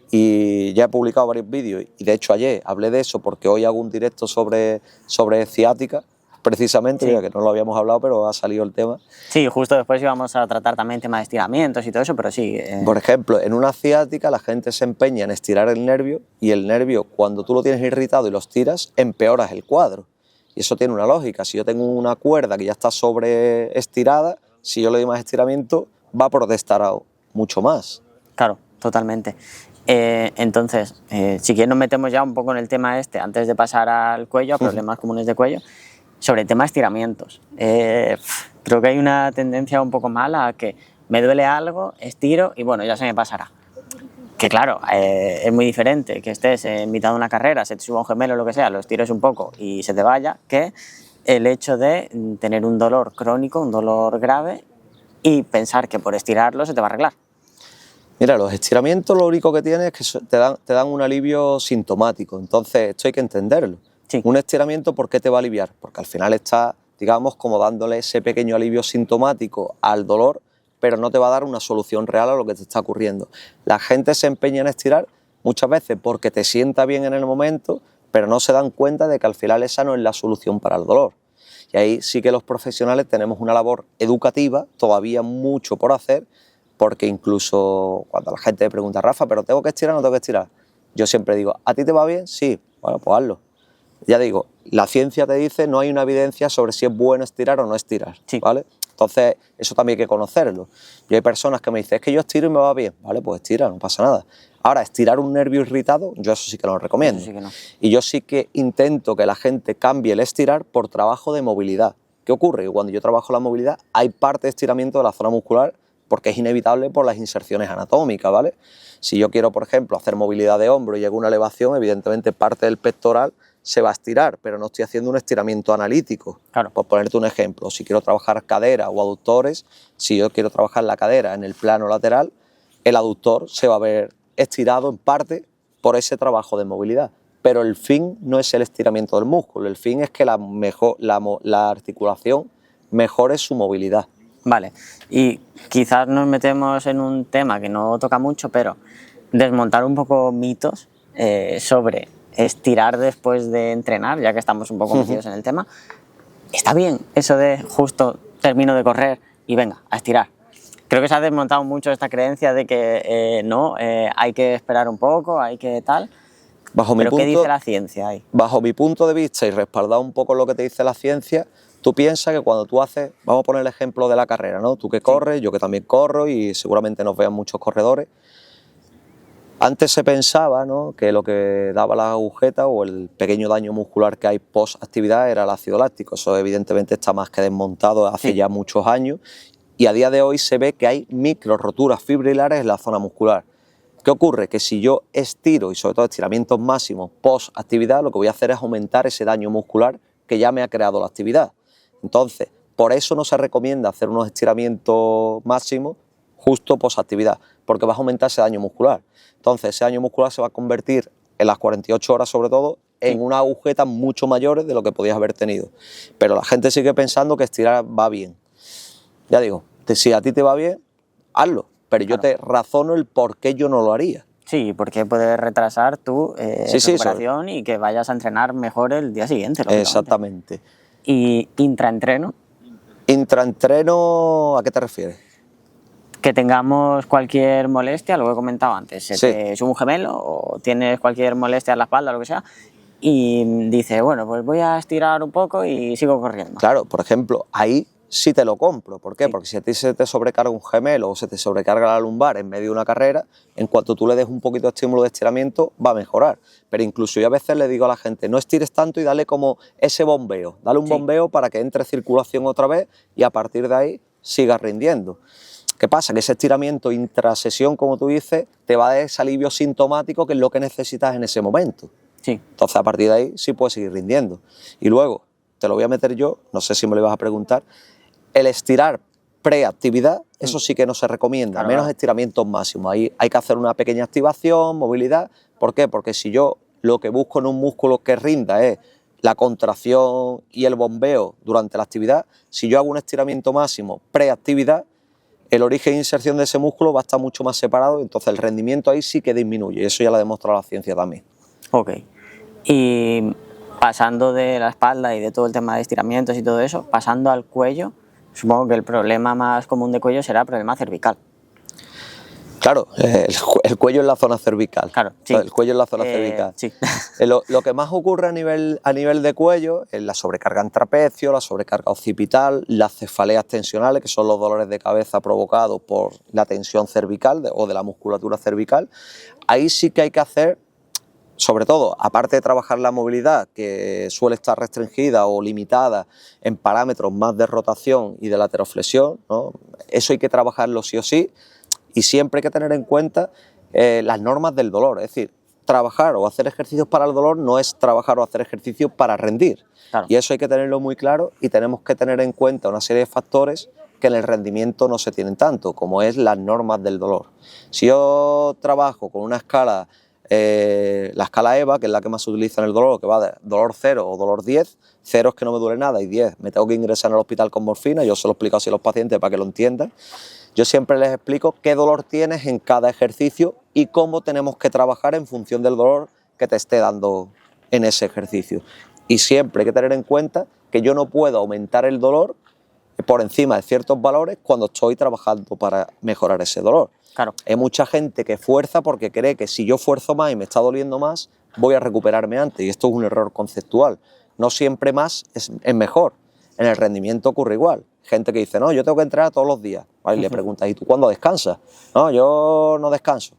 Y ya he publicado varios vídeos y de hecho ayer hablé de eso porque hoy hago un directo sobre ciática, precisamente, mira que no lo habíamos hablado, pero ha salido el tema. Sí, justo después íbamos a tratar también temas de estiramientos y todo eso, pero sí. Por ejemplo, en una ciática la gente se empeña en estirar el nervio y el nervio, cuando tú lo tienes irritado y lo estiras, empeoras el cuadro. Y eso tiene una lógica. Si yo tengo una cuerda que ya está sobreestirada, si yo le doy más estiramiento, va a protestar mucho más. Claro, totalmente. Entonces, si quieres nos metemos ya un poco en el tema este, antes de pasar al cuello, a problemas comunes de cuello, sobre el tema de estiramientos. Creo que hay una tendencia un poco mala a que me duele algo, estiro y bueno, ya se me pasará. Que claro, es muy diferente que estés en mitad de una carrera, se te suba un gemelo o lo que sea, lo estires un poco y se te vaya, que el hecho de tener un dolor crónico, un dolor grave y pensar que por estirarlo se te va a arreglar. Mira, los estiramientos lo único que tienen es que te dan un alivio sintomático, entonces esto hay que entenderlo. Sí. Un estiramiento, ¿por qué te va a aliviar? Porque al final está, digamos, como dándole ese pequeño alivio sintomático al dolor, pero no te va a dar una solución real a lo que te está ocurriendo. La gente se empeña en estirar muchas veces porque te sienta bien en el momento, pero no se dan cuenta de que al final esa no es la solución para el dolor. Y ahí sí que los profesionales tenemos una labor educativa, todavía mucho por hacer, porque incluso cuando la gente me pregunta, Rafa, ¿pero tengo que estirar o no tengo que estirar? Yo siempre digo, ¿a ti te va bien? Sí, bueno, pues hazlo. Ya digo, la ciencia te dice, no hay una evidencia sobre si es bueno estirar o no estirar, sí. ¿vale? Entonces, eso también hay que conocerlo. Yo hay personas que me dicen, es que yo estiro y me va bien. Vale, pues estira, no pasa nada. Ahora, estirar un nervio irritado, yo eso sí que no lo recomiendo. Sí que no. Y yo sí que intento que la gente cambie el estirar por trabajo de movilidad. ¿Qué ocurre? Que cuando yo trabajo la movilidad, hay parte de estiramiento de la zona muscular porque es inevitable por las inserciones anatómicas, ¿vale? Si yo quiero, por ejemplo, hacer movilidad de hombro y llego a una elevación, evidentemente parte del pectoral se va a estirar, pero no estoy haciendo un estiramiento analítico. Claro. Por ponerte un ejemplo, si quiero trabajar cadera o aductores, si yo quiero trabajar la cadera en el plano lateral, el aductor se va a ver estirado en parte por ese trabajo de movilidad. Pero el fin no es el estiramiento del músculo, el fin es que la articulación mejore su movilidad. Vale, y quizás nos metemos en un tema que no toca mucho, pero desmontar un poco mitos sobre estirar después de entrenar, ya que estamos un poco metidos en el tema. Está bien eso de justo termino de correr y venga, a estirar. Creo que se ha desmontado mucho esta creencia de que hay que esperar un poco, hay que tal. ¿Pero qué dice la ciencia ahí? Bajo mi punto de vista y respaldado un poco lo que te dice la ciencia, tú piensas que cuando tú haces, vamos a poner el ejemplo de la carrera, ¿no? Tú que corres, yo que también corro y seguramente nos vean muchos corredores. Antes se pensaba, ¿no?, que lo que daba la agujeta o el pequeño daño muscular que hay post actividad era el ácido láctico. Eso evidentemente está más que desmontado hace ya muchos años y a día de hoy se ve que hay micro roturas fibrilares en la zona muscular. ¿Qué ocurre? Que si yo estiro y sobre todo estiramientos máximos post actividad, lo que voy a hacer es aumentar ese daño muscular que ya me ha creado la actividad. Entonces, por eso no se recomienda hacer unos estiramientos máximos justo post actividad, porque vas a aumentar ese daño muscular. Entonces, ese daño muscular se va a convertir en las 48 horas, sobre todo, en unas agujetas mucho mayores de lo que podías haber tenido. Pero la gente sigue pensando que estirar va bien. Ya digo, si a ti te va bien, hazlo, pero yo te razono el por qué yo no lo haría. Sí, porque puedes retrasar tu Sí, sí, recuperación y que vayas a entrenar mejor el día siguiente, lógicamente. Exactamente. ¿Y intraentreno? ¿Intraentreno a qué te refieres? Que tengamos cualquier molestia, lo que he comentado antes, se Sí. te sube un gemelo o tienes cualquier molestia en la espalda, lo que sea, y dices, bueno, pues voy a estirar un poco y sigo corriendo. Claro, por ejemplo, ahí sí te lo compro. ¿Por qué? Sí. Porque si a ti se te sobrecarga un gemelo o se te sobrecarga la lumbar en medio de una carrera, en cuanto tú le des un poquito de estímulo de estiramiento, va a mejorar. Pero incluso yo a veces le digo a la gente, no estires tanto y dale como ese bombeo. Dale un Sí. bombeo para que entre circulación otra vez y a partir de ahí sigas rindiendo. ¿Qué pasa? Que ese estiramiento intrasesión, como tú dices, te va a dar ese alivio sintomático que es lo que necesitas en ese momento. Sí. Entonces, a partir de ahí sí puedes seguir rindiendo. Y luego, te lo voy a meter yo, no sé si me lo ibas a preguntar, el estirar preactividad, eso sí que no se recomienda, Claro, menos claro. estiramientos máximos. Ahí hay que hacer una pequeña activación, movilidad. ¿Por qué? Porque si yo lo que busco en un músculo que rinda es la contracción y el bombeo durante la actividad, si yo hago un estiramiento máximo preactividad, el origen e inserción de ese músculo va a estar mucho más separado, entonces el rendimiento ahí sí que disminuye, y eso ya lo ha demostrado la ciencia también. Ok. Y pasando de la espalda y de todo el tema de estiramientos y todo eso, pasando al cuello, supongo que el problema más común de cuello será el problema cervical. Claro, el cuello es la zona cervical. Claro, sí. El cuello es la zona cervical. Sí. Lo que más ocurre a nivel de cuello es la sobrecarga en trapecio, la sobrecarga occipital, las cefaleas tensionales, que son los dolores de cabeza provocados por la tensión cervical o de la musculatura cervical. Ahí sí que hay que hacer, sobre todo, aparte de trabajar la movilidad, que suele estar restringida o limitada en parámetros más de rotación y de lateroflexión, ¿no? Eso hay que trabajarlo sí o sí. Y siempre hay que tener en cuenta las normas del dolor. Es decir, trabajar o hacer ejercicios para el dolor no es trabajar o hacer ejercicios para rendir. Claro. Y eso hay que tenerlo muy claro y tenemos que tener en cuenta una serie de factores que en el rendimiento no se tienen tanto, como es las normas del dolor. Si yo trabajo con una escala, la escala EVA, que es la que más se utiliza en el dolor, que va de dolor 0 o dolor 10, 0 es que no me duele nada y 10 me tengo que ingresar al hospital con morfina, yo se lo explico así a los pacientes para que lo entiendan. Yo siempre les explico qué dolor tienes en cada ejercicio y cómo tenemos que trabajar en función del dolor que te esté dando en ese ejercicio. Y siempre hay que tener en cuenta que yo no puedo aumentar el dolor por encima de ciertos valores cuando estoy trabajando para mejorar ese dolor. Claro. Hay mucha gente que fuerza porque cree que si yo fuerzo más y me está doliendo más, voy a recuperarme antes. Y esto es un error conceptual. No siempre más es mejor. En el rendimiento ocurre igual. Gente que dice, no, yo tengo que entrenar todos los días. ¿Vale? Y le preguntas, ¿y tú cuándo descansas? No, yo no descanso.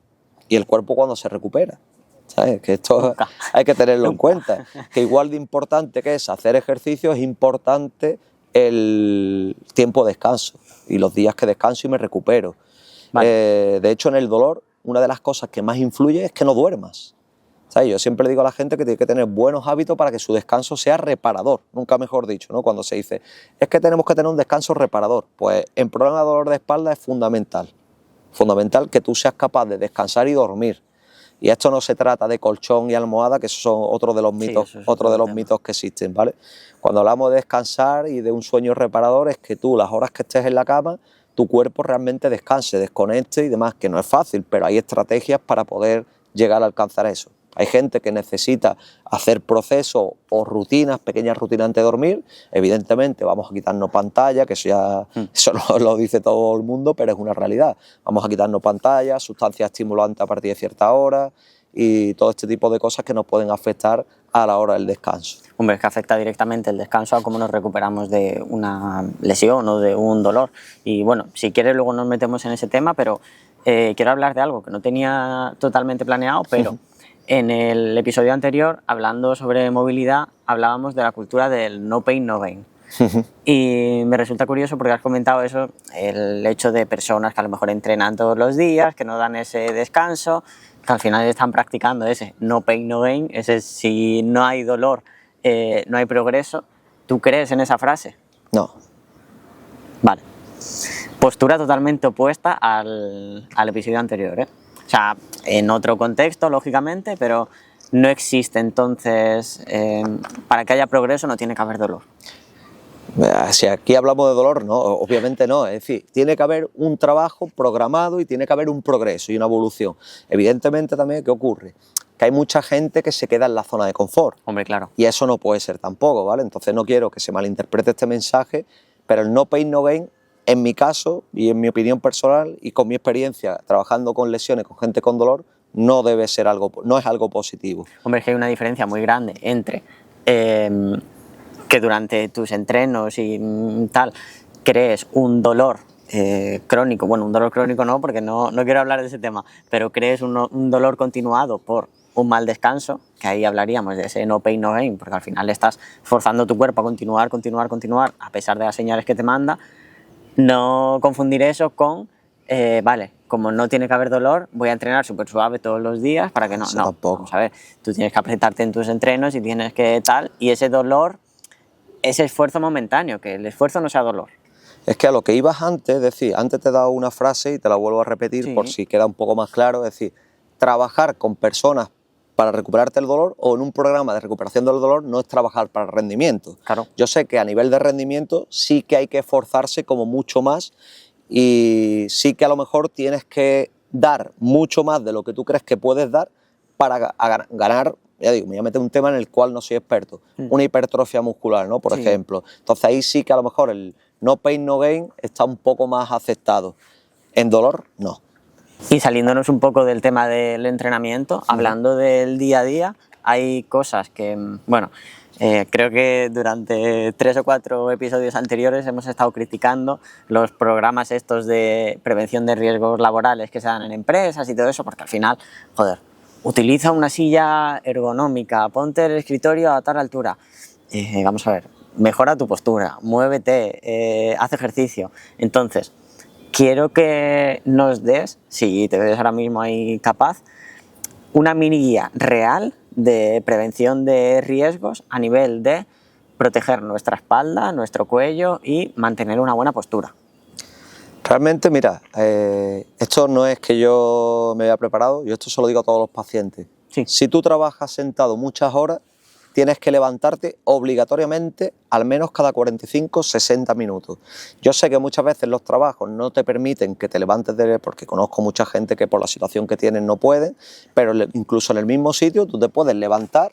¿Y el cuerpo cuándo se recupera? ¿Sabes? Que esto Nunca. hay que tenerlo en cuenta. Que igual de importante que es hacer ejercicio, es importante el tiempo de descanso y los días que descanso y me recupero. Vale. De hecho, en el dolor, una de las cosas que más influye es que no duermas. ¿Sabes? Yo siempre le digo a la gente que tiene que tener buenos hábitos para que su descanso sea reparador, nunca mejor dicho, ¿no? Cuando se dice, es que tenemos que tener un descanso reparador, pues en problemas de dolor de espalda es fundamental que tú seas capaz de descansar y dormir. Y esto no se trata de colchón y almohada, que esos son otros de los mitos, sí, mitos que existen, ¿vale? Cuando hablamos de descansar y de un sueño reparador es que tú, las horas que estés en la cama, tu cuerpo realmente descanse, desconecte y demás, que no es fácil, pero hay estrategias para poder llegar a alcanzar eso. Hay gente que necesita hacer procesos o rutinas, pequeñas rutinas antes de dormir. Evidentemente vamos a quitarnos pantalla, que eso lo dice todo el mundo, pero es una realidad. Vamos a quitarnos pantalla, sustancias estimulantes a partir de cierta hora y todo este tipo de cosas que nos pueden afectar a la hora del descanso. Hombre, es que afecta directamente el descanso a cómo nos recuperamos de una lesión o de un dolor. Y bueno, si quieres luego nos metemos en ese tema, pero quiero hablar de algo que no tenía totalmente planeado, pero en el episodio anterior, hablando sobre movilidad, hablábamos de la cultura del no pain, no gain. Y me resulta curioso porque has comentado eso, el hecho de personas que a lo mejor entrenan todos los días, que no dan ese descanso, que al final están practicando ese no pain, no gain, ese si no hay dolor, no hay progreso. ¿Tú crees en esa frase? No. Vale. Postura totalmente opuesta al episodio anterior, ¿eh? O sea, en otro contexto, lógicamente, pero no existe entonces, para que haya progreso no tiene que haber dolor. Si aquí hablamos de dolor, no, obviamente no. Es decir, tiene que haber un trabajo programado y tiene que haber un progreso y una evolución. Evidentemente también, ¿qué ocurre? Que hay mucha gente que se queda en la zona de confort. Hombre, claro. Y eso no puede ser tampoco, ¿vale? Entonces no quiero que se malinterprete este mensaje, pero el no pain, no gain, en mi caso y en mi opinión personal y con mi experiencia trabajando con lesiones, con gente con dolor, no debe ser algo, no es algo positivo. Hombre, es que hay una diferencia muy grande entre que durante tus entrenos y tal crees un dolor crónico, bueno, un dolor crónico no, porque no quiero hablar de ese tema, pero crees un dolor continuado por un mal descanso, que ahí hablaríamos de ese no pain, no gain, porque al final estás forzando tu cuerpo a continuar, a pesar de las señales que te manda. No confundir eso con, vale, como no tiene que haber dolor, voy a entrenar súper suave todos los días para que no. Eso no, tampoco. vamos a ver, tú tienes que apretarte en tus entrenos y tienes que tal, y ese dolor, ese esfuerzo momentáneo, que el esfuerzo no sea dolor. Es que a lo que ibas antes, es decir, antes te he dado una frase y te la vuelvo a repetir Sí. por si queda un poco más claro, es decir, trabajar con personas para recuperarte el dolor o en un programa de recuperación del dolor no es trabajar para el rendimiento. Claro. Yo sé que a nivel de rendimiento sí que hay que esforzarse como mucho más y sí que a lo mejor tienes que dar mucho más de lo que tú crees que puedes dar para ganar, ya digo, me voy a meter un tema en el cual no soy experto, una hipertrofia muscular, ¿no? Por Sí. ejemplo. Entonces ahí sí que a lo mejor el no pain, no gain está un poco más aceptado. En dolor, no. Y saliéndonos un poco del tema del entrenamiento, hablando del día a día, hay cosas que, bueno, creo que durante 3 o 4 episodios anteriores hemos estado criticando los programas estos de prevención de riesgos laborales que se dan en empresas y todo eso, porque al final, joder, utiliza una silla ergonómica, ponte el escritorio a tal altura, vamos a ver, mejora tu postura, muévete, haz ejercicio. Entonces, quiero que nos des, si te ves ahora mismo ahí capaz, una mini guía real de prevención de riesgos a nivel de proteger nuestra espalda, nuestro cuello y mantener una buena postura. Realmente, mira, esto no es que yo me haya preparado, yo esto se lo digo a todos los pacientes. Sí. Si tú trabajas sentado muchas horas, tienes que levantarte obligatoriamente al menos cada 45-60 minutos. Yo sé que muchas veces los trabajos no te permiten que te levantes, porque conozco mucha gente que por la situación que tienen no pueden, pero incluso en el mismo sitio tú te puedes levantar,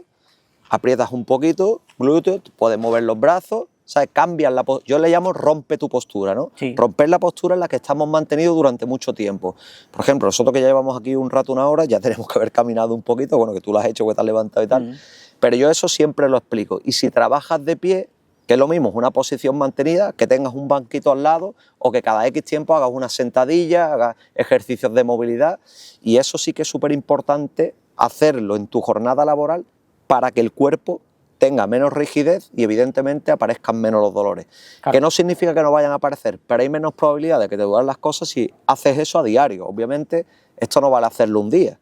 aprietas un poquito, glúteos, puedes mover los brazos, ¿sabes? Cambias la postura. Yo le llamo rompe tu postura, ¿no? Sí. Romper la postura en la que estamos mantenidos durante mucho tiempo. Por ejemplo, nosotros que ya llevamos aquí un rato, una hora, ya tenemos que haber caminado un poquito, bueno, que tú lo has hecho, que te has levantado y tal, pero yo eso siempre lo explico. Y si trabajas de pie, que es lo mismo, es una posición mantenida, que tengas un banquito al lado o que cada X tiempo hagas una sentadilla, hagas ejercicios de movilidad, y eso sí que es súper importante hacerlo en tu jornada laboral para que el cuerpo tenga menos rigidez y evidentemente aparezcan menos los dolores. Claro. Que no significa que no vayan a aparecer, pero hay menos probabilidad de que te duelen las cosas si haces eso a diario. Obviamente esto no vale hacerlo un día.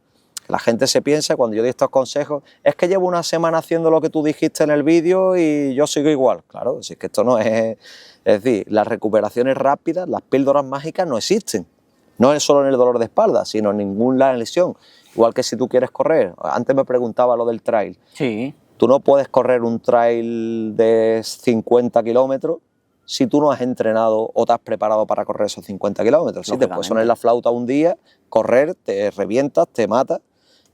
La gente se piensa, cuando yo doy estos consejos, es que llevo una semana haciendo lo que tú dijiste en el vídeo y yo sigo igual. Claro, si es que esto no es... Es decir, las recuperaciones rápidas, las píldoras mágicas no existen. No es solo en el dolor de espalda, sino en ninguna lesión. Igual que si tú quieres correr. Antes me preguntaba lo del trail. Sí. Tú no puedes correr un trail de 50 kilómetros si tú no has entrenado o te has preparado para correr esos 50 kilómetros. Sí, te puedes sonar la flauta un día, correr, te revientas, te matas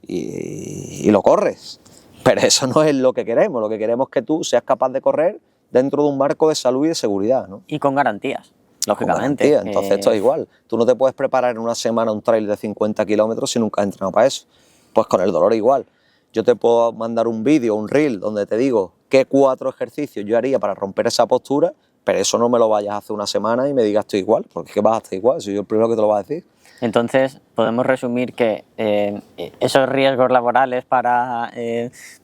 y lo corres. Pero eso no es lo que queremos. Lo que queremos es que tú seas capaz de correr dentro de un marco de salud y de seguridad, ¿no? Y con garantías, lógicamente. Con garantías. Entonces esto es igual. Tú no te puedes preparar en una semana un trail de 50 kilómetros si nunca has entrenado para eso. Pues con el dolor igual. Yo te puedo mandar un vídeo, un reel, donde te digo qué 4 ejercicios yo haría para romper esa postura, pero eso no me lo vayas a hacer una semana y me digas estoy igual, porque es que vas a estar igual, soy yo el primero que te lo va a decir. Entonces, podemos resumir que esos riesgos laborales para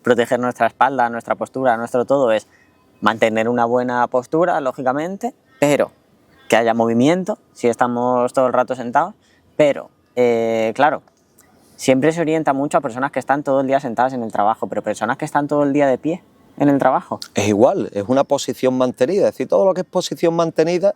proteger nuestra espalda, nuestra postura, nuestro todo, es mantener una buena postura, lógicamente, pero que haya movimiento, si estamos todo el rato sentados, pero, claro, siempre se orienta mucho a personas que están todo el día sentadas en el trabajo, pero personas que están todo el día de pie en el trabajo. Es igual, es una posición mantenida, es decir, todo lo que es posición mantenida,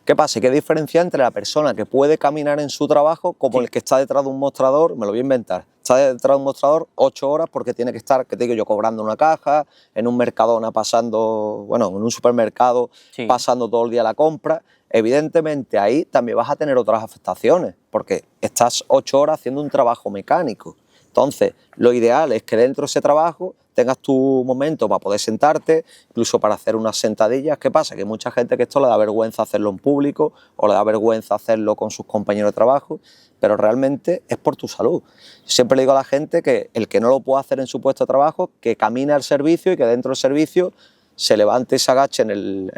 ¿qué pasa? ¿Qué diferencia entre la persona que puede caminar en su trabajo como el que está detrás de un mostrador, me lo voy a inventar, está detrás de un mostrador 8 horas porque tiene que estar, que te digo yo, cobrando una caja, en un Mercadona pasando, bueno, en un supermercado Sí. pasando todo el día la compra. Evidentemente ahí también vas a tener otras afectaciones porque estás 8 horas haciendo un trabajo mecánico. Entonces, lo ideal es que dentro de ese trabajo tengas tu momento para poder sentarte, incluso para hacer unas sentadillas. ¿Qué pasa? Que hay mucha gente que esto le da vergüenza hacerlo en público o le da vergüenza hacerlo con sus compañeros de trabajo, pero realmente es por tu salud. Siempre le digo a la gente que el que no lo pueda hacer en su puesto de trabajo, que camine al servicio y que dentro del servicio se levante y se agache en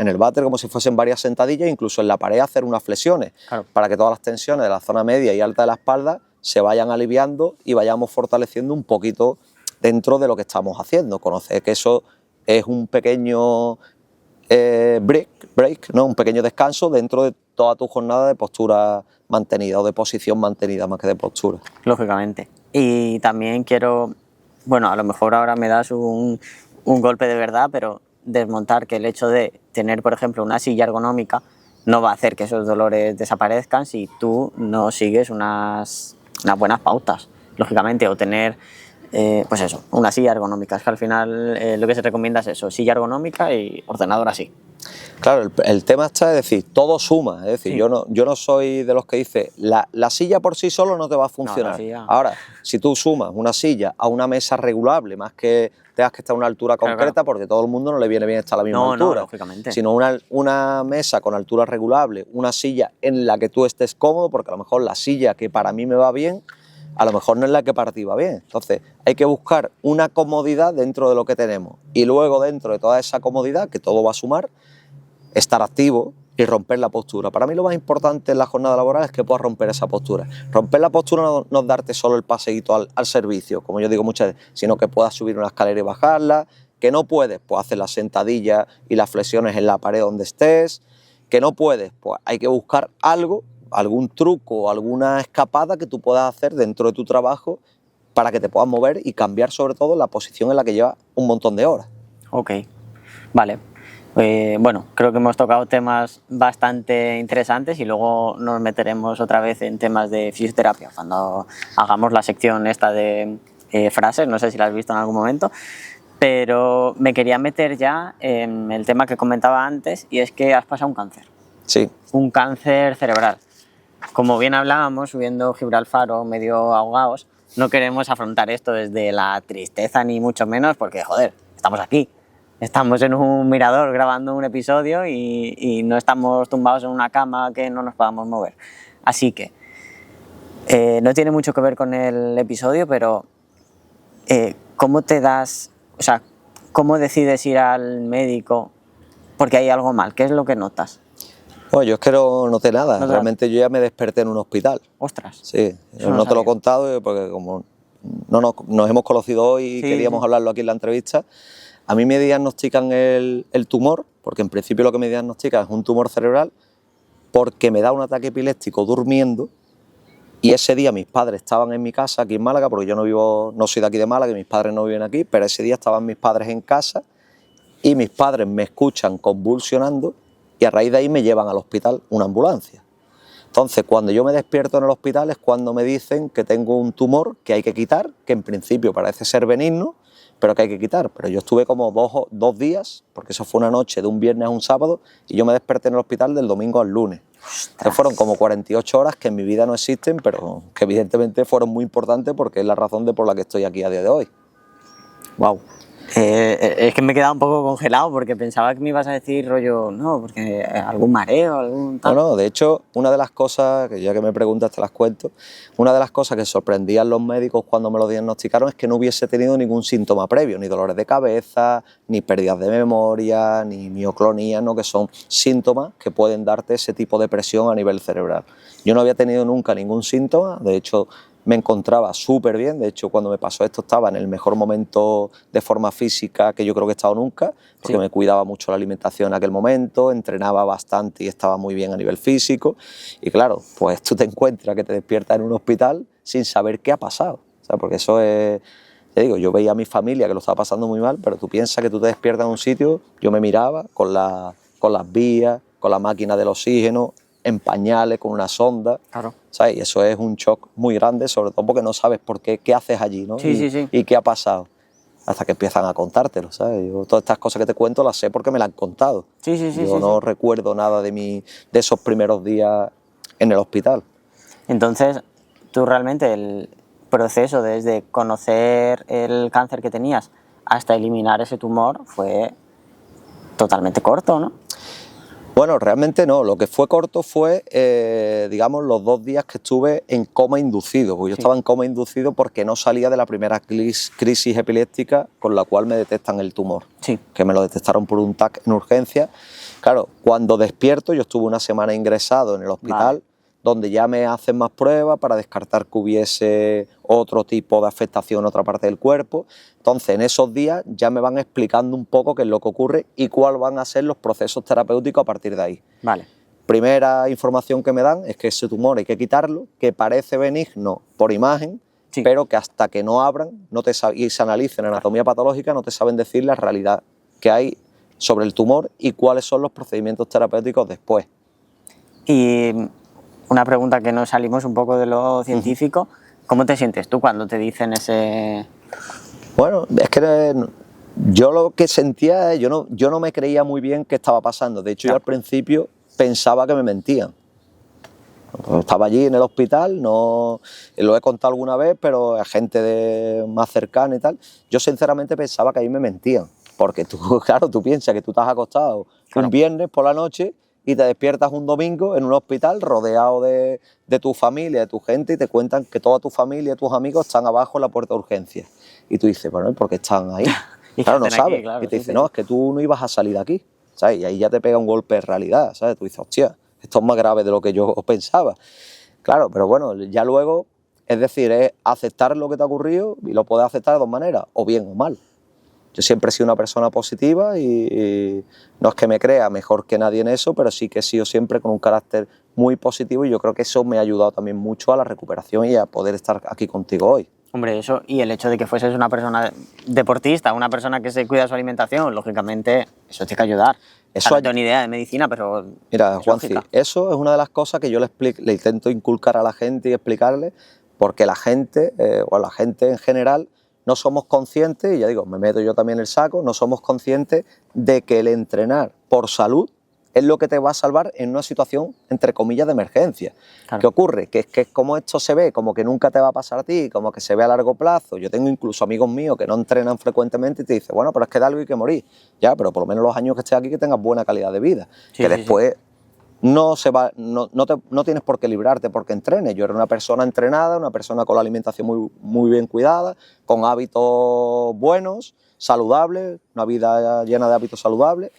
el váter como si fuesen varias sentadillas, incluso en la pared hacer unas flexiones, Claro. para que todas las tensiones de la zona media y alta de la espalda se vayan aliviando y vayamos fortaleciendo un poquito dentro de lo que estamos haciendo. Conocer que eso es un pequeño break, ¿no? Un pequeño descanso dentro de toda tu jornada de postura mantenida o de posición mantenida más que de postura. Lógicamente. Y también quiero, bueno, a lo mejor ahora me das un golpe de verdad, pero desmontar que el hecho de tener, por ejemplo, una silla ergonómica no va a hacer que esos dolores desaparezcan si tú no sigues unas buenas pautas, lógicamente, o tener, pues eso, una silla ergonómica. Es que al final lo que se recomienda es eso, silla ergonómica y ordenador así. Claro, el tema está, es decir, todo suma, es decir, Sí. yo no soy de los que dice la silla por sí solo no te va a funcionar. la silla- Ahora, si tú sumas una silla a una mesa regulable, más que tengas que estar a una altura Claro, concreta, claro. porque todo el mundo no le viene bien estar a la misma No, altura, lógicamente. sino una mesa con altura regulable, una silla en la que tú estés cómodo, porque a lo mejor la silla que para mí me va bien, a lo mejor no es la que para ti va bien. Entonces, hay que buscar una comodidad dentro de lo que tenemos y luego dentro de toda esa comodidad, que todo va a sumar, estar activo y romper la postura. Para mí lo más importante en la jornada laboral es que puedas romper esa postura. Romper la postura no es darte solo el paseíto al servicio, como yo digo muchas veces, sino que puedas subir una escalera y bajarla, que no puedes, pues hacer las sentadillas y las flexiones en la pared donde estés, que no puedes, pues hay que buscar algo, algún truco, alguna escapada que tú puedas hacer dentro de tu trabajo para que te puedas mover y cambiar sobre todo la posición en la que llevas un montón de horas. Ok, vale. Bueno, creo que hemos tocado temas bastante interesantes y luego nos meteremos otra vez en temas de fisioterapia cuando hagamos la sección esta de frases, no sé si la has visto en algún momento, pero me quería meter ya en el tema que comentaba antes y es que has pasado un cáncer. Sí. Un cáncer cerebral. Como bien hablábamos, subiendo Gibraltar medio ahogados, no queremos afrontar esto desde la tristeza ni mucho menos porque, joder, estamos aquí. Estamos en un mirador grabando un episodio y no estamos tumbados en una cama que no nos podamos mover. Así que no tiene mucho que ver con el episodio, pero ¿cómo te das, o sea, cómo decides ir al médico porque hay algo mal? ¿Qué es lo que notas? Bueno, yo es que no noté nada. ¿No te Realmente yo ya me desperté en un hospital. Ostras. Sí, Eso no no te lo he sabía. contado porque como no nos hemos conocido hoy y Sí, queríamos sí. hablarlo aquí en la entrevista, a mí me diagnostican el tumor, porque en principio lo que me diagnostican es un tumor cerebral, porque me da un ataque epiléptico durmiendo y ese día mis padres estaban en mi casa aquí en Málaga, porque yo no soy de aquí de Málaga y mis padres no viven aquí, pero ese día estaban mis padres en casa y mis padres me escuchan convulsionando y a raíz de ahí me llevan al hospital una ambulancia. Entonces, cuando yo me despierto en el hospital es cuando me dicen que tengo un tumor que hay que quitar, que en principio parece ser benigno, pero que hay que quitar. Pero yo estuve como dos días, porque eso fue una noche de un viernes a un sábado, y yo me desperté en el hospital del domingo al lunes. Entonces fueron como 48 horas que en mi vida no existen, pero que evidentemente fueron muy importantes porque es la razón por la que estoy aquí a día de hoy. Wow. Es que me he quedado un poco congelado porque pensaba que me ibas a decir rollo, no, porque algún mareo, algún tal. No, de hecho, una de las cosas, que ya que me preguntas te las cuento, una de las cosas que sorprendían los médicos cuando me lo diagnosticaron es que no hubiese tenido ningún síntoma previo, ni dolores de cabeza, ni pérdidas de memoria, ni mioclonía, ¿no? Que son síntomas que pueden darte ese tipo de presión a nivel cerebral. Yo no había tenido nunca ningún síntoma, de hecho me encontraba súper bien, de hecho cuando me pasó esto estaba en el mejor momento de forma física que yo creo que he estado nunca, porque Sí. me cuidaba mucho la alimentación en aquel momento, entrenaba bastante y estaba muy bien a nivel físico y claro, pues tú te encuentras que te despiertas en un hospital sin saber qué ha pasado, ¿sabes? Porque eso es, te digo, yo veía a mi familia que lo estaba pasando muy mal, pero tú piensas que tú te despiertas en un sitio, yo me miraba con las vías, con la máquina del oxígeno, en pañales, con una sonda, Claro. ¿sabes? Y eso es un shock muy grande, sobre todo porque no sabes por qué haces allí, ¿no? Sí, sí, sí. Y qué ha pasado, hasta que empiezan a contártelo, ¿sabes? Yo todas estas cosas que te cuento las sé porque me las han contado. Sí, sí, sí, Yo sí, no sí. recuerdo nada de esos primeros días en el hospital. Entonces, tú realmente el proceso desde conocer el cáncer que tenías hasta eliminar ese tumor fue totalmente corto, ¿no? Bueno, realmente no. Lo que fue corto fue, digamos, los 2 días que estuve en coma inducido. Porque yo Sí. estaba en coma inducido porque no salía de la primera crisis epiléptica con la cual me detectan el tumor. Sí. Que me lo detectaron por un TAC en urgencia. Claro, cuando despierto, yo estuve una semana ingresado en el hospital, Vale. donde ya me hacen más pruebas para descartar que hubiese otro tipo de afectación en otra parte del cuerpo. Entonces, en esos días ya me van explicando un poco qué es lo que ocurre y cuáles van a ser los procesos terapéuticos a partir de ahí. Vale. Primera información que me dan es que ese tumor hay que quitarlo, que parece benigno por imagen, Sí. pero que hasta que no abran y se analicen anatomía patológica no te saben decir la realidad que hay sobre el tumor y cuáles son los procedimientos terapéuticos después. Y una pregunta que nos salimos un poco de lo científico, ¿cómo te sientes tú cuando te dicen ese...? Bueno, es que yo lo que sentía, yo no me creía muy bien qué estaba pasando. De hecho, yo al principio pensaba que me mentían. Estaba allí en el hospital, no lo he contado alguna vez, pero a gente más cercana y tal. Yo sinceramente pensaba que ahí me mentían, porque tú, claro, tú piensas que tú estás acostado un viernes por la noche y te despiertas un domingo en un hospital rodeado de tu familia, de tu gente, y te cuentan que toda tu familia y tus amigos están abajo en la puerta de urgencias. Y tú dices, bueno, ¿por qué están ahí? ¿Y Claro, no hacen aquí? sabes. Claro, Y te sí, dicen, sí, no, sí. es que tú no ibas a salir de aquí, ¿sabes? Y ahí ya te pega un golpe de realidad, ¿sabes? Tú dices, hostia, esto es más grave de lo que yo pensaba. Claro, pero bueno, ya luego, es decir, es aceptar lo que te ha ocurrido y lo puedes aceptar de 2 maneras, o bien o mal. Yo siempre he sido una persona positiva y no es que me crea mejor que nadie en eso, pero sí que he sido siempre con un carácter muy positivo y yo creo que eso me ha ayudado también mucho a la recuperación y a poder estar aquí contigo hoy. Hombre, eso, y el hecho de que fueses una persona deportista, una persona que se cuida de su alimentación, lógicamente, eso tiene que ayudar. Eso No tengo ni idea de medicina, pero Mira, es Juanci, lógica. eso es una de las cosas que yo le intento inculcar a la gente y explicarle, porque la gente, o la gente en general, no somos conscientes, y ya digo, me meto yo también en el saco, no somos conscientes de que el entrenar por salud es lo que te va a salvar en una situación, entre comillas, de emergencia. Claro. ¿Qué ocurre? Que es que como esto se ve, como que nunca te va a pasar a ti, como que se ve a largo plazo. Yo tengo incluso amigos míos que no entrenan frecuentemente y te dicen, bueno, pero es que de algo hay que morir. Ya, pero por lo menos los años que estés aquí que tengas buena calidad de vida. Sí, Que sí, después no tienes por qué librarte porque entrenes. Yo era una persona entrenada, una persona con la alimentación muy, muy bien cuidada, con hábitos buenos, saludables, una vida llena de hábitos saludables,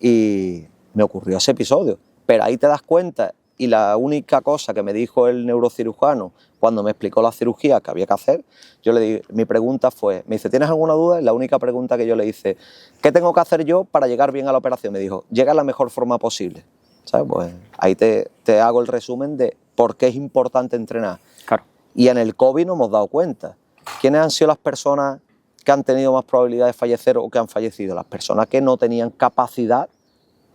y me ocurrió ese episodio. Pero ahí te das cuenta, y la única cosa que me dijo el neurocirujano cuando me explicó la cirugía que había que hacer, mi pregunta fue, me dice, ¿tienes alguna duda? Y la única pregunta que yo le hice, ¿qué tengo que hacer yo para llegar bien a la operación? Me dijo, llega de la mejor forma posible. ¿Sabes? Pues ahí te hago el resumen de por qué es importante entrenar. Claro. Y en el COVID nos hemos dado cuenta. ¿Quiénes han sido las personas que han tenido más probabilidad de fallecer o que han fallecido? Las personas que no tenían capacidad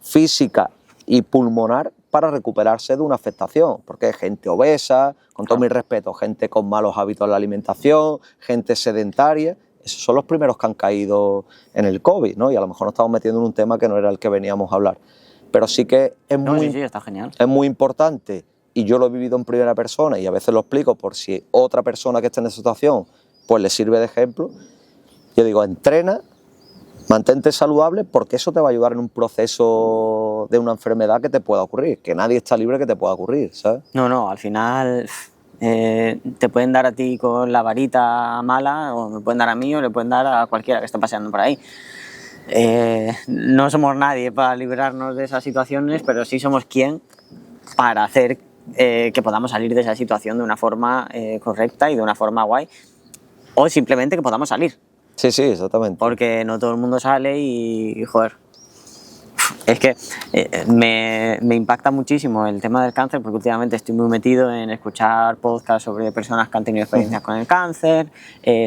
física y pulmonar para recuperarse de una afectación, porque hay gente obesa, con todo mi respeto, gente con malos hábitos en la alimentación, gente sedentaria. Esos son los primeros que han caído en el COVID, ¿no? Y a lo mejor nos estamos metiendo en un tema que no era el que veníamos a hablar. Pero sí que Sí, está genial. es muy importante, y yo lo he vivido en primera persona y a veces lo explico por si otra persona que esté en esa situación pues le sirve de ejemplo. Yo digo, entrena, mantente saludable, porque eso te va a ayudar en un proceso de una enfermedad que te pueda ocurrir, que nadie está libre que te pueda ocurrir, ¿sabes? No, al final te pueden dar a ti con la varita mala, o me pueden dar a mí, o le pueden dar a cualquiera que esté paseando por ahí. No somos nadie para librarnos de esas situaciones, pero sí somos quien para hacer que podamos salir de esa situación de una forma correcta y de una forma guay, o simplemente que podamos salir. Sí, exactamente. Porque no todo el mundo sale y joder, es que me impacta muchísimo el tema del cáncer, porque últimamente estoy muy metido en escuchar podcasts sobre personas que han tenido experiencias con el cáncer,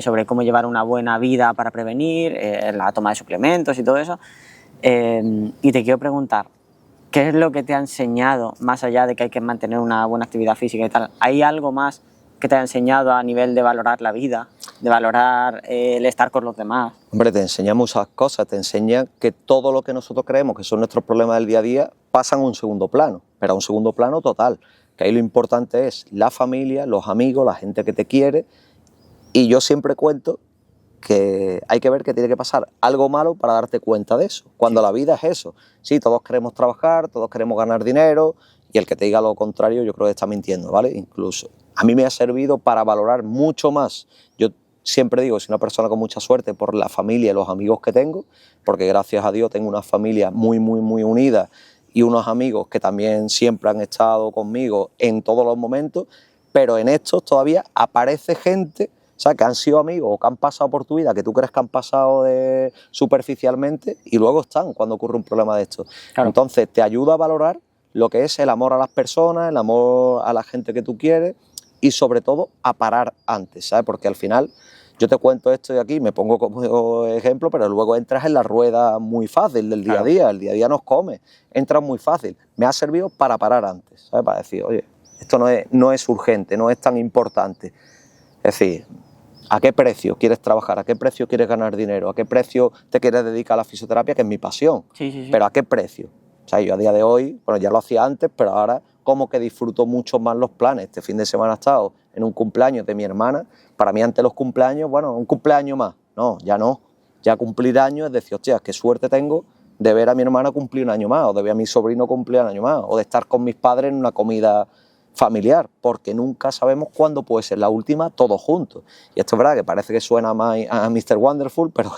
sobre cómo llevar una buena vida para prevenir, la toma de suplementos y todo eso. Y te quiero preguntar, ¿qué es lo que te ha enseñado, más allá de que hay que mantener una buena actividad física y tal? ¿Hay algo más que te ha enseñado a nivel de valorar la vida, de valorar el estar con los demás? Hombre, te enseña muchas cosas, te enseña que todo lo que nosotros creemos que son nuestros problemas del día a día pasan a un segundo plano, pero a un segundo plano total, que ahí lo importante es la familia, los amigos, la gente que te quiere, y yo siempre cuento que hay que ver que tiene que pasar algo malo para darte cuenta de eso, cuando la vida es eso. Sí, todos queremos trabajar, todos queremos ganar dinero, y el que te diga lo contrario yo creo que está mintiendo, ¿vale? Incluso a mí me ha servido para valorar mucho más. Yo siempre digo que soy una persona con mucha suerte por la familia y los amigos que tengo, porque gracias a Dios tengo una familia muy, muy, muy unida y unos amigos que también siempre han estado conmigo en todos los momentos, pero en estos todavía aparece gente, o sea, que han sido amigos o que han pasado por tu vida, que tú crees que han pasado superficialmente y luego están cuando ocurre un problema de esto. Claro. Entonces te ayuda a valorar lo que es el amor a las personas, el amor a la gente que tú quieres y sobre todo a parar antes, ¿sabes? Porque al final yo te cuento esto de aquí, me pongo como ejemplo, pero luego entras en la rueda muy fácil del día a día, el día a día nos come, entras muy fácil. Me ha servido para parar antes, ¿sabes? Para decir, oye, esto no es urgente, no es tan importante. Es decir, ¿a qué precio quieres trabajar? ¿A qué precio quieres ganar dinero? ¿A qué precio te quieres dedicar a la fisioterapia, que es mi pasión? Sí. Pero ¿a qué precio? O sea, yo a día de hoy, bueno, ya lo hacía antes, pero ahora como que disfruto mucho más los planes. Este fin de semana he estado en un cumpleaños de mi hermana. Para mí antes los cumpleaños, bueno, un cumpleaños más. No, ya no. Ya cumplir años es decir, hostia, qué suerte tengo de ver a mi hermana cumplir un año más, o de ver a mi sobrino cumplir un año más, o de estar con mis padres en una comida familiar, porque nunca sabemos cuándo puede ser la última todos juntos. Y esto es verdad que parece que suena más a Mr. Wonderful, pero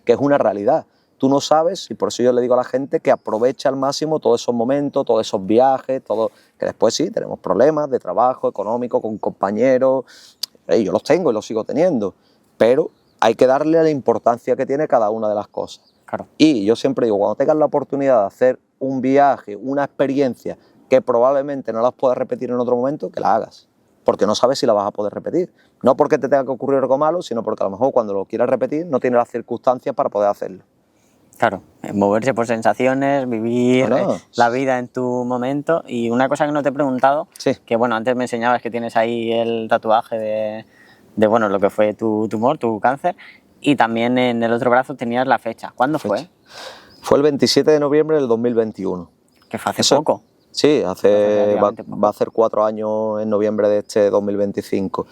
que es una realidad. Tú no sabes, y por eso yo le digo a la gente que aproveche al máximo todos esos momentos, todos esos viajes, todo, que después sí, tenemos problemas de trabajo, económico, con compañeros, yo los tengo y los sigo teniendo, pero hay que darle la importancia que tiene cada una de las cosas. Claro. Y yo siempre digo, cuando tengas la oportunidad de hacer un viaje, una experiencia que probablemente no las puedas repetir en otro momento, que la hagas, porque no sabes si la vas a poder repetir. No porque te tenga que ocurrir algo malo, sino porque a lo mejor cuando lo quieras repetir no tienes las circunstancias para poder hacerlo. Claro, moverse por sensaciones, vivir la vida en tu momento. Y una cosa que no te he preguntado, sí. Que bueno, antes me enseñabas que tienes ahí el tatuaje de bueno, lo que fue tu tumor, tu cáncer, y también en el otro brazo tenías la fecha. ¿Cuándo fue? Fue el 27 de noviembre del 2021. Que fue hace poco. Sí, va a hacer 4 años en noviembre de este 2025.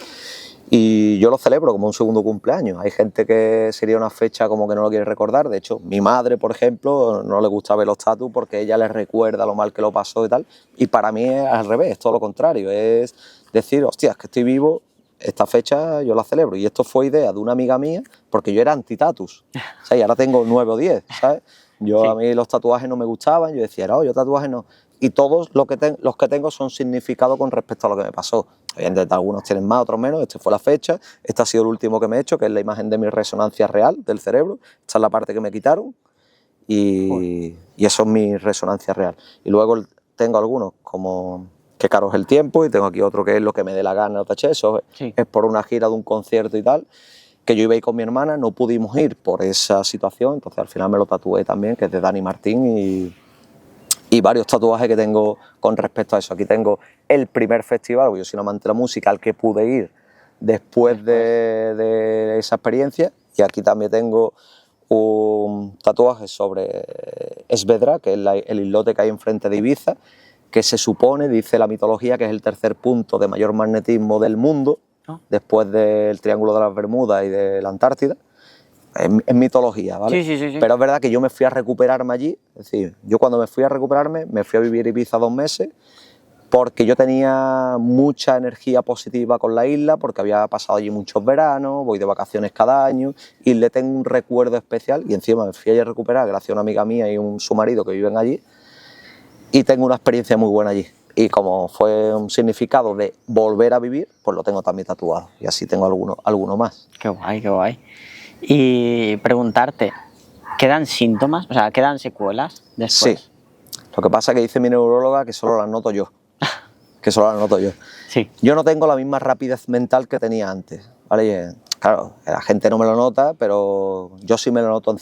Y yo lo celebro como un segundo cumpleaños. Hay gente que sería una fecha como que no lo quiere recordar. De hecho, mi madre, por ejemplo, no le gusta ver los tatus porque ella le recuerda lo mal que lo pasó y tal. Y para mí es al revés, es todo lo contrario. Es decir, hostia, es que estoy vivo, esta fecha yo la celebro. Y esto fue idea de una amiga mía porque yo era anti-tatus. O sea, y ahora tengo 9 o 10, ¿sabes? A mí los tatuajes no me gustaban. Yo decía, no, yo tatuajes no. Y todos los que tengo son significados con respecto a lo que me pasó. Evidentemente algunos tienen más, otros menos. Este fue la fecha, este ha sido el último que me he hecho, que es la imagen de mi resonancia real del cerebro. Esta es la parte que me quitaron y eso es mi resonancia real. Y luego tengo algunos como qué caro es el tiempo, y tengo aquí otro que es lo que me dé la gana, lo taché. Eso es por una gira de un concierto y tal, que yo iba a ir con mi hermana, no pudimos ir por esa situación, entonces al final me lo tatué también, que es de Dani Martín, y varios tatuajes que tengo con respecto a eso. Aquí tengo el primer festival, porque yo soy un amante de la música, al que pude ir después de esa experiencia, y aquí también tengo un tatuaje sobre Esvedra, que es el islote que hay enfrente de Ibiza, que se supone, dice la mitología, que es el tercer punto de mayor magnetismo del mundo, después del Triángulo de las Bermudas y de la Antártida. Es mitología, ¿vale? Sí. Pero es verdad que yo me fui a recuperarme allí. Es decir, yo cuando me fui a recuperarme, me fui a vivir Ibiza 2 meses, porque yo tenía mucha energía positiva con la isla, porque había pasado allí muchos veranos, voy de vacaciones cada año, y le tengo un recuerdo especial, y encima me fui allí a recuperar gracias a una amiga mía y su marido que viven allí, y tengo una experiencia muy buena allí. Y como fue un significado de volver a vivir, pues lo tengo también tatuado, y así tengo alguno más. Qué guay, qué guay. Y preguntarte, ¿quedan síntomas? O sea, ¿quedan secuelas después? Sí. Lo que pasa es que dice mi neuróloga que solo las noto yo. Sí. Yo no tengo la misma rapidez mental que tenía antes, ¿vale? Claro, la gente no me lo nota, pero yo sí me lo noto en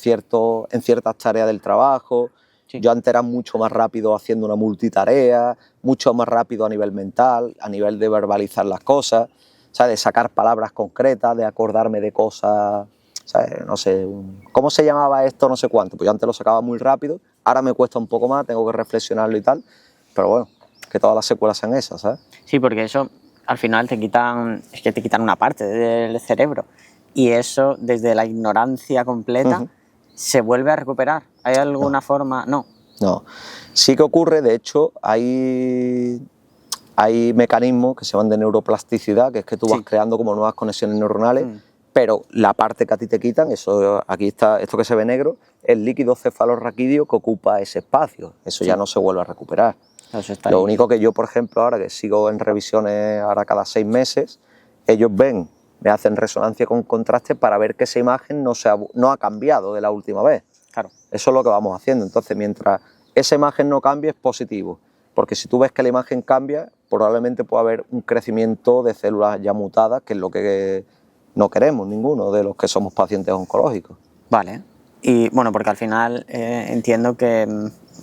ciertas tareas del trabajo. Sí. Yo antes era mucho más rápido haciendo una multitarea, mucho más rápido a nivel mental, a nivel de verbalizar las cosas, ¿sabes? De sacar palabras concretas, de acordarme de cosas, ¿sabes? No sé, ¿cómo se llamaba esto? No sé cuánto. Pues yo antes lo sacaba muy rápido, ahora me cuesta un poco más, tengo que reflexionarlo y tal, pero bueno, que todas las secuelas sean esas, ¿sabes? Sí, porque eso al final te quitan una parte del cerebro y eso desde la ignorancia completa se vuelve a recuperar. ¿Hay alguna forma? No. No. Sí que ocurre, de hecho, hay mecanismos que se llaman de neuroplasticidad, que es que tú vas creando como nuevas conexiones neuronales, pero la parte que a ti te quitan, eso aquí está, esto que se ve negro, es el líquido cefalorraquídeo que ocupa ese espacio. Eso ya no se vuelve a recuperar. Lo único que yo, por ejemplo, ahora que sigo en revisiones ahora cada 6 meses, ellos ven, me hacen resonancia con contraste para ver que esa imagen no ha cambiado de la última vez. Claro. Eso es lo que vamos haciendo. Entonces, mientras esa imagen no cambie, es positivo. Porque si tú ves que la imagen cambia, probablemente pueda haber un crecimiento de células ya mutadas, que es lo que no queremos ninguno de los que somos pacientes oncológicos. Vale. Y bueno, porque al final entiendo que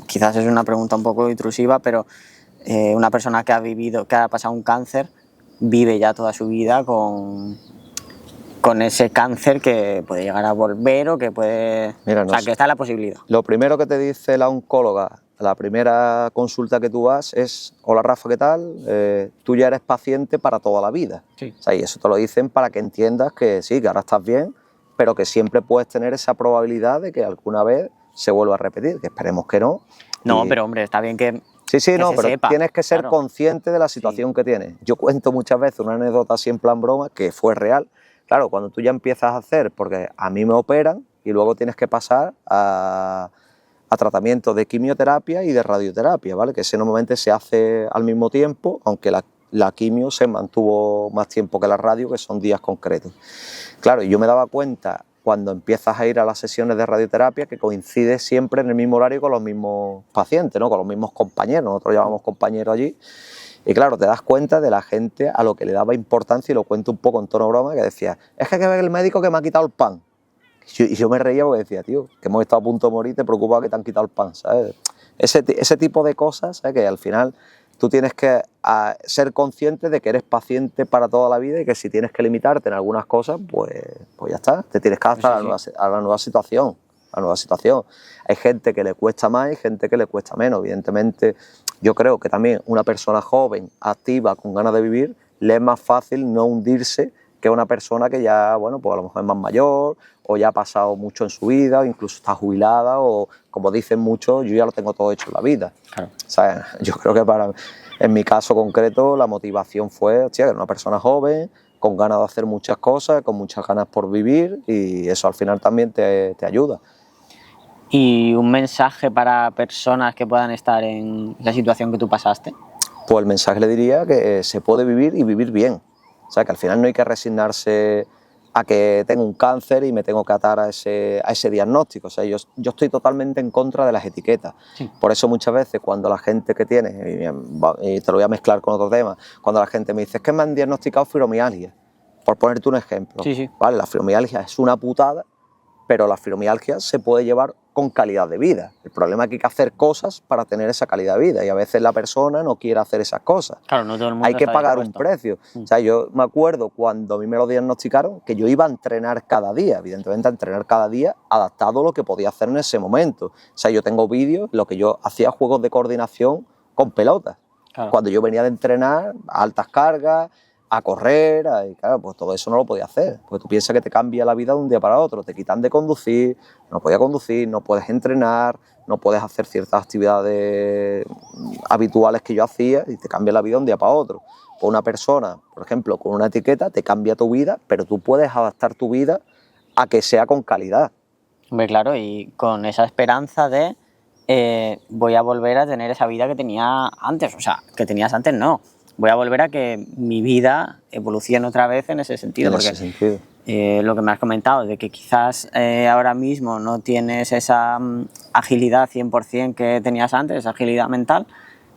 quizás es una pregunta un poco intrusiva, pero una persona que ha pasado un cáncer, vive ya toda su vida con ese cáncer que puede llegar a volver o que puede... Mira, o sea, que está la posibilidad. Lo primero que te dice la oncóloga a la primera consulta que tú vas es: hola Rafa, ¿qué tal? Tú ya eres paciente para toda la vida. Sí. O sea, y eso te lo dicen para que entiendas que sí, que ahora estás bien, pero que siempre puedes tener esa probabilidad de que alguna vez se vuelva a repetir, que esperemos que no. No, pero hombre, está bien que... Sí, no, pero sepa. tienes que ser consciente de la situación que tienes. Yo cuento muchas veces una anécdota así en plan broma, que fue real. Claro, cuando tú ya empiezas a hacer, porque a mí me operan y luego tienes que pasar a tratamiento de quimioterapia y de radioterapia, ¿vale? Que ese normalmente se hace al mismo tiempo, aunque la quimio se mantuvo más tiempo que la radio, que son días concretos. Claro, y yo me daba cuenta cuando empiezas a ir a las sesiones de radioterapia que coincide siempre en el mismo horario con los mismos pacientes, ¿no? Con los mismos compañeros, nosotros llamamos compañeros allí. Y claro, te das cuenta de la gente a lo que le daba importancia, y lo cuento un poco en tono broma, que decía: es que hay que ver el médico que me ha quitado el pan. Y yo me reía porque decía: tío, que hemos estado a punto de morir, te preocupa que te han quitado el pan, ¿sabes? Ese tipo de cosas, ¿sabes? Que al final tú tienes que ser consciente de que eres paciente para toda la vida y que si tienes que limitarte en algunas cosas, pues ya está, te tienes que adaptar a la nueva situación. Hay gente que le cuesta más y gente que le cuesta menos. Evidentemente, yo creo que también una persona joven, activa, con ganas de vivir, le es más fácil no hundirse que una persona que ya, bueno, pues a lo mejor es más mayor o ya ha pasado mucho en su vida o incluso está jubilada o, como dicen muchos, yo ya lo tengo todo hecho en la vida. Claro. O sea, yo creo que en mi caso concreto la motivación fue, hostia, que era una persona joven, con ganas de hacer muchas cosas, con muchas ganas por vivir, y eso al final también te ayuda. ¿Y un mensaje para personas que puedan estar en la situación que tú pasaste? Pues el mensaje le diría que se puede vivir y vivir bien. O sea, que al final no hay que resignarse a que tengo un cáncer y me tengo que atar a ese diagnóstico. O sea, yo estoy totalmente en contra de las etiquetas. Sí. Por eso muchas veces cuando la gente que tiene, y te lo voy a mezclar con otro tema, cuando la gente me dice: es que me han diagnosticado fibromialgia, por ponerte un ejemplo. Sí. Vale, la fibromialgia es una putada, pero la fibromialgia se puede llevar con calidad de vida. El problema es que hay que hacer cosas para tener esa calidad de vida y a veces la persona no quiere hacer esas cosas. Claro, no todo el mundo hay que pagar un precio. O sea, yo me acuerdo cuando a mí me lo diagnosticaron que yo iba a entrenar cada día, evidentemente a entrenar cada día adaptado a lo que podía hacer en ese momento. O sea, yo tengo vídeos, lo que yo hacía juegos de coordinación con pelotas. Claro. Cuando yo venía de entrenar a altas cargas, a correr, y claro, pues todo eso no lo podía hacer, porque tú piensas que te cambia la vida de un día para otro, te quitan de conducir, no podías conducir, no puedes entrenar, no puedes hacer ciertas actividades habituales que yo hacía y te cambia la vida de un día para otro. Pues una persona, por ejemplo, con una etiqueta te cambia tu vida, pero tú puedes adaptar tu vida a que sea con calidad. Hombre, claro, y con esa esperanza de voy a volver a tener esa vida que tenía antes, o sea, que tenías antes no. Voy a volver a que mi vida evolucione otra vez en ese sentido. En ese sentido. Lo que me has comentado, de que quizás ahora mismo no tienes esa agilidad 100% que tenías antes, esa agilidad mental,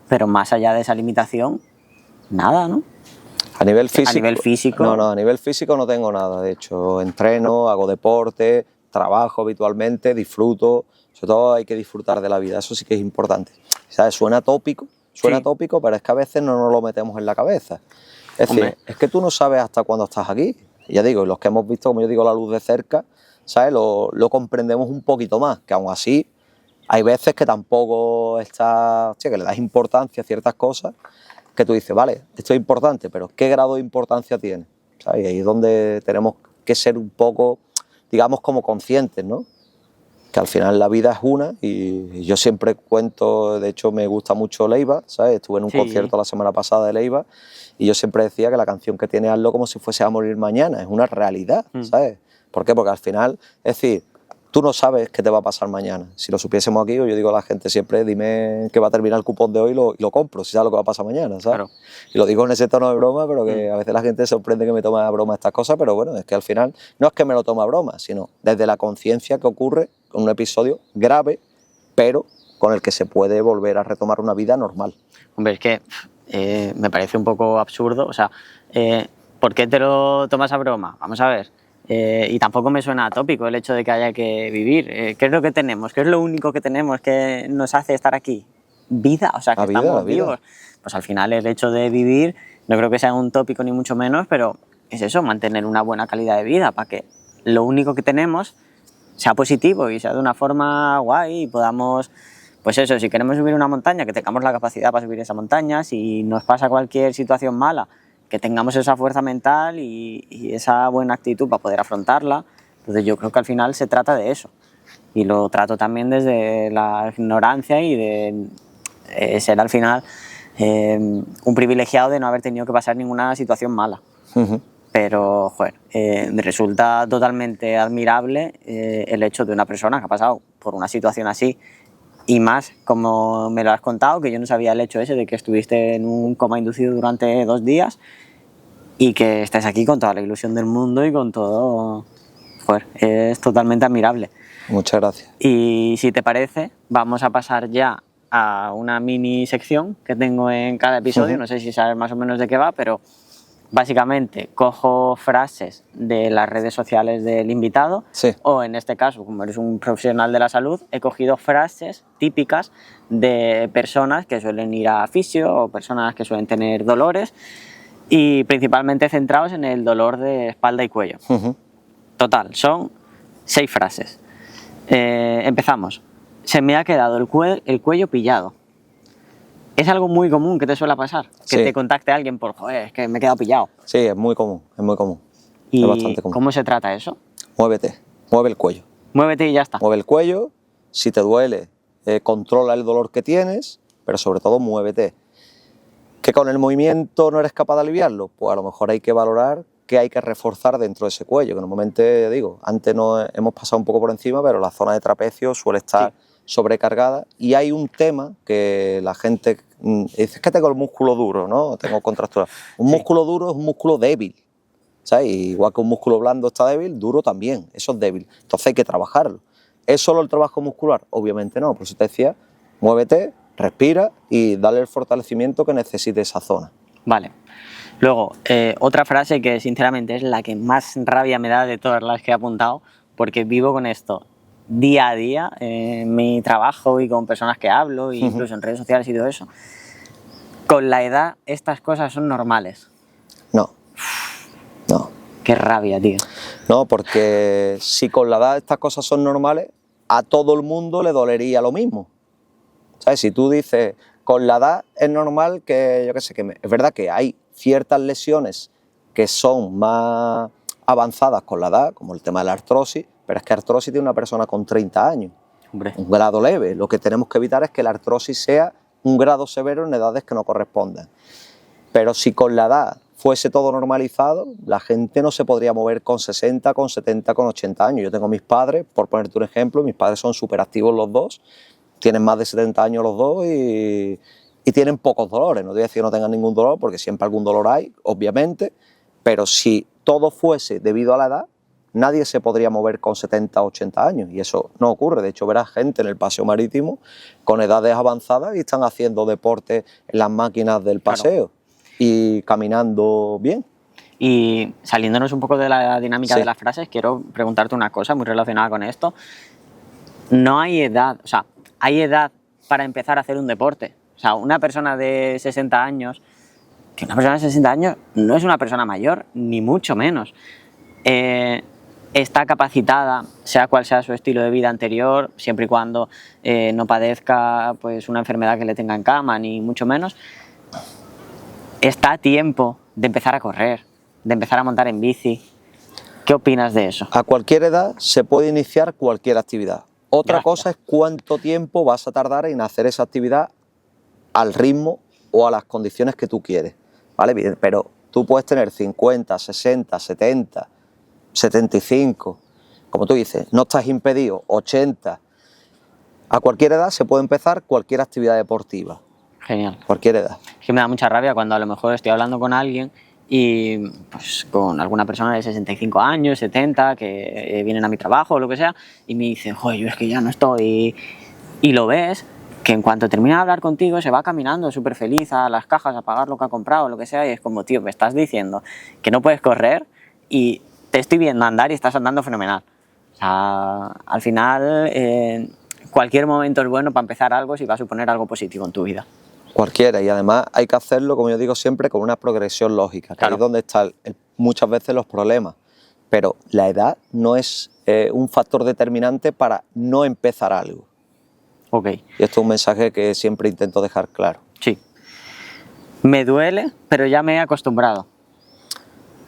pero más allá de esa limitación, nada, ¿no? A nivel físico. A nivel físico. No, a nivel físico no tengo nada. De hecho, entreno, hago deporte, trabajo habitualmente, disfruto. O Sobre todo hay que disfrutar de la vida, eso sí que es importante. ¿Sabes? Suena tópico, pero es que a veces no nos lo metemos en la cabeza. Es decir, es que tú no sabes hasta cuándo estás aquí. Ya digo, los que hemos visto, como yo digo, la luz de cerca, ¿sabes? Lo comprendemos un poquito más, que aún así hay veces que tampoco que le das importancia a ciertas cosas que tú dices, vale, esto es importante, pero ¿qué grado de importancia tiene? ¿Sabes? Y ahí es donde tenemos que ser un poco, digamos, como conscientes, ¿no? Que al final la vida es una y yo siempre cuento, de hecho me gusta mucho Leiva, ¿sabes? Estuve en un concierto la semana pasada de Leiva y yo siempre decía que la canción que tiene Hazlo como si fuese a morir mañana, es una realidad, ¿sabes? ¿Por qué? Porque al final, es decir, tú no sabes qué te va a pasar mañana. Si lo supiésemos aquí, yo digo a la gente siempre, dime que va a terminar el cupón de hoy y lo compro, si sabes lo que va a pasar mañana, ¿sabes? Claro. Y lo digo en ese tono de broma, pero que a veces la gente se sorprende que me tome a broma estas cosas, pero bueno, es que al final no es que me lo tome a broma, sino desde la conciencia que ocurre con un episodio grave, pero con el que se puede volver a retomar una vida normal. Hombre, es que me parece un poco absurdo, o sea, ¿por qué te lo tomas a broma? Vamos a ver. Y tampoco me suena atópico el hecho de que haya que vivir. ¿Qué es lo que tenemos? ¿Qué es lo único que tenemos que nos hace estar aquí? Vida, o sea, que estamos vivos. Pues al final el hecho de vivir no creo que sea un tópico ni mucho menos, pero es eso, mantener una buena calidad de vida para que lo único que tenemos sea positivo y sea de una forma guay y podamos, pues eso, si queremos subir una montaña, que tengamos la capacidad para subir esa montaña, si nos pasa cualquier situación mala, que tengamos esa fuerza mental y esa buena actitud para poder afrontarla. Entonces yo creo que al final se trata de eso. Y lo trato también desde la ignorancia y de ser al final un privilegiado de no haber tenido que pasar ninguna situación mala. Pero, joder, me resulta totalmente admirable el hecho de una persona que ha pasado por una situación así y más, como me lo has contado, que yo no sabía el hecho ese de que estuviste en un coma inducido durante 2 días y que estés aquí con toda la ilusión del mundo y con todo. Joder, es totalmente admirable. Muchas gracias. Y si te parece, vamos a pasar ya a una mini sección que tengo en cada episodio. No sé si sabes más o menos de qué va, pero básicamente cojo frases de las redes sociales del invitado o en este caso, como eres un profesional de la salud, he cogido frases típicas de personas que suelen ir a fisio o personas que suelen tener dolores y principalmente centrados en el dolor de espalda y cuello. Total, son 6 frases. Empezamos. Se me ha quedado el cuello pillado. ¿Es algo muy común que te suele pasar? Que te contacte alguien por, joder, es que me he quedado pillado. Sí, es muy común, es muy común. ¿Y es bastante común. cómo se trata eso? Muévete, mueve el cuello. Muévete y ya está. Mueve el cuello, si te duele, controla el dolor que tienes, pero sobre todo muévete. ¿Que con el movimiento no eres capaz de aliviarlo? Pues a lo mejor hay que valorar qué hay que reforzar dentro de ese cuello, que normalmente, digo, antes no hemos pasado un poco por encima, pero la zona de trapecio suele estar sobrecargada y hay un tema que la gente dice, es que tengo el músculo duro, ¿no? Tengo contractura. Un músculo duro es un músculo débil, ¿sabes? Igual que un músculo blando está débil, duro también, eso es débil. Entonces hay que trabajarlo. ¿Es solo el trabajo muscular? Obviamente no, por eso te decía, muévete, respira y dale el fortalecimiento que necesite esa zona. Vale. Luego, otra frase que sinceramente es la que más rabia me da de todas las que he apuntado, porque vivo con esto día a día en mi trabajo y con personas que hablo, incluso en redes sociales y todo eso. Con la edad estas cosas son normales. No. Qué rabia, tío. No, porque si con la edad estas cosas son normales, a todo el mundo le dolería lo mismo. ¿Sabes? Si tú dices, con la edad es normal que, yo qué sé, es verdad que hay ciertas lesiones que son más avanzadas con la edad, como el tema de la artrosis, pero es que artrosis tiene una persona con 30 años, un grado leve. Lo que tenemos que evitar es que la artrosis sea un grado severo en edades que no correspondan. Pero si con la edad fuese todo normalizado, la gente no se podría mover con 60, con 70, con 80 años. Yo tengo mis padres, por ponerte un ejemplo, mis padres son súper activos los dos, tienen más de 70 años los dos y tienen pocos dolores. No te voy a decir que no tengan ningún dolor, porque siempre algún dolor hay, obviamente, pero si todo fuese debido a la edad, nadie se podría mover con 70 o 80 años y eso no ocurre. De hecho, verás gente en el paseo marítimo con edades avanzadas y están haciendo deporte en las máquinas del paseo y caminando bien. Y saliéndonos un poco de la dinámica de las frases, quiero preguntarte una cosa muy relacionada con esto. no hay edad, o sea, hay edad para empezar a hacer un deporte. O sea, una persona de 60 años, que una persona de 60 años no es una persona mayor, ni mucho menos. Está capacitada, sea cual sea su estilo de vida anterior, siempre y cuando no padezca pues, una enfermedad que le tenga en cama, ni mucho menos. Está a tiempo de empezar a correr, de empezar a montar en bici. ¿Qué opinas de eso? A cualquier edad se puede iniciar cualquier actividad. Otra cosa es cuánto tiempo vas a tardar en hacer esa actividad al ritmo o a las condiciones que tú quieres, ¿vale? Bien, pero tú puedes tener 50, 60, 70, 75, como tú dices, no estás impedido, 80. A cualquier edad se puede empezar cualquier actividad deportiva. Genial. Cualquier edad. Es que me da mucha rabia cuando a lo mejor estoy hablando con alguien y pues con alguna persona de 65 años, 70, que vienen a mi trabajo o lo que sea, y me dicen, joder, yo es que ya no estoy. Y lo ves, que en cuanto termina de hablar contigo se va caminando súper feliz a las cajas a pagar lo que ha comprado o lo que sea, y es como, tío, me estás diciendo que no puedes correr y te estoy viendo andar y estás andando fenomenal. O sea, al final, cualquier momento es bueno para empezar algo si va a suponer algo positivo en tu vida. Cualquiera, y además hay que hacerlo, como yo digo siempre, con una progresión lógica, que Claro. ahí es donde están muchas veces los problemas. Pero la edad no es un factor determinante para no empezar algo. Ok. Y esto es un mensaje que siempre intento dejar claro. Sí. Me duele, pero ya me he acostumbrado.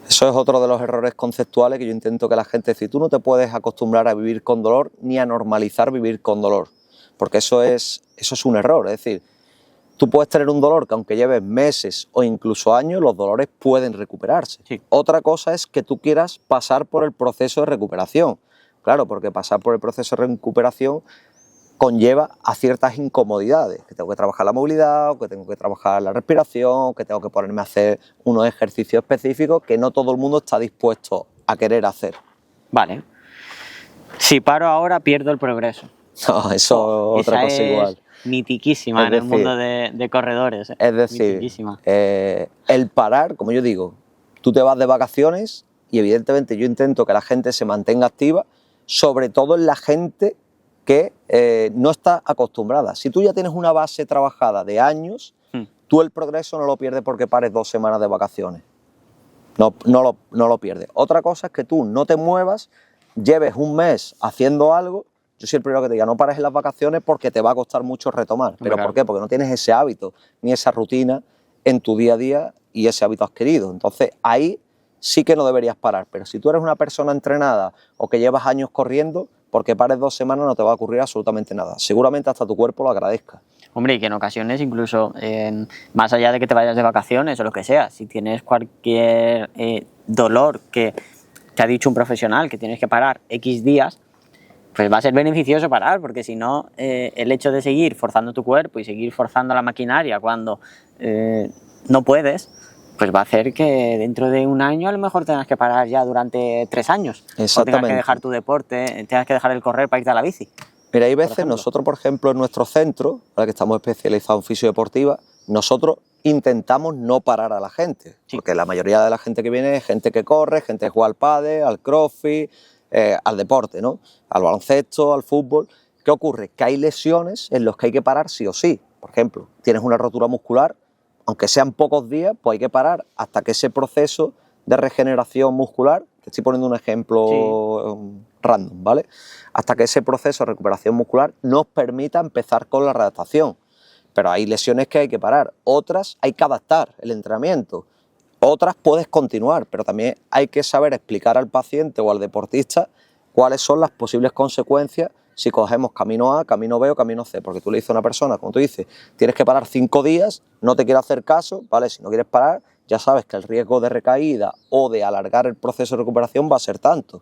Eso es otro de los errores conceptuales que yo intento que la gente dice, tú no te puedes acostumbrar a vivir con dolor ni a normalizar vivir con dolor, porque eso es un error. Es decir, tú puedes tener un dolor que aunque lleves meses o incluso años, los dolores pueden recuperarse. Sí. Otra cosa es que tú quieras pasar por el proceso de recuperación. Claro, porque pasar por el proceso de recuperación conlleva a ciertas incomodidades, que tengo que trabajar la movilidad, o que tengo que trabajar la respiración, o que tengo que ponerme a hacer unos ejercicios específicos que no todo el mundo está dispuesto a querer hacer. Vale. Si paro ahora, pierdo el progreso. No, eso es otra cosa igual. Mitiquísima Es en el decir, mundo de corredores. Es decir, el parar, como yo digo, tú te vas de vacaciones y evidentemente yo intento que la gente se mantenga activa, sobre todo en la gente que no está acostumbrada. Si tú ya tienes una base trabajada de años, tú el progreso no lo pierdes porque pares 2 semanas de vacaciones. No lo pierdes. Otra cosa es que tú no te muevas, lleves un mes haciendo algo. Yo soy el primero que te diga, no pares en las vacaciones porque te va a costar mucho retomar. ¿Pero claro. por qué? Porque no tienes ese hábito, ni esa rutina en tu día a día y ese hábito adquirido. Entonces ahí sí que no deberías parar. Pero si tú eres una persona entrenada o que llevas años corriendo, porque pares 2 semanas no te va a ocurrir absolutamente nada. Seguramente hasta tu cuerpo lo agradezca. Hombre, y que en ocasiones incluso, más allá de que te vayas de vacaciones o lo que sea, si tienes cualquier dolor que te ha dicho un profesional que tienes que parar X días, pues va a ser beneficioso parar, porque si no, el hecho de seguir forzando tu cuerpo y seguir forzando la maquinaria cuando no puedes, pues va a hacer que dentro de un año a lo mejor tengas que parar ya durante 3 años. Exactamente. O tengas que dejar tu deporte, tengas que dejar el correr para irte a la bici. Mira, hay veces nosotros, por ejemplo, en nuestro centro, ahora que estamos especializados en fisiodeportiva, nosotros intentamos no parar a la gente, porque la mayoría de la gente que viene es gente que corre, gente que juega al pádel, al crossfit, al deporte, ¿no? Al baloncesto, al fútbol. ¿Qué ocurre? Que hay lesiones en las que hay que parar sí o sí. Por ejemplo, tienes una rotura muscular, aunque sean pocos días, pues hay que parar hasta que ese proceso de regeneración muscular, te estoy poniendo un ejemplo random, ¿vale? Hasta que ese proceso de recuperación muscular nos permita empezar con la readaptación. Pero hay lesiones que hay que parar, otras hay que adaptar el entrenamiento, otras puedes continuar, pero también hay que saber explicar al paciente o al deportista cuáles son las posibles consecuencias si cogemos camino A, camino B o camino C, porque tú le dices a una persona, como tú dices, tienes que parar 5 días, no te quiere hacer caso, ¿vale? Si no quieres parar, ya sabes que el riesgo de recaída o de alargar el proceso de recuperación va a ser tanto.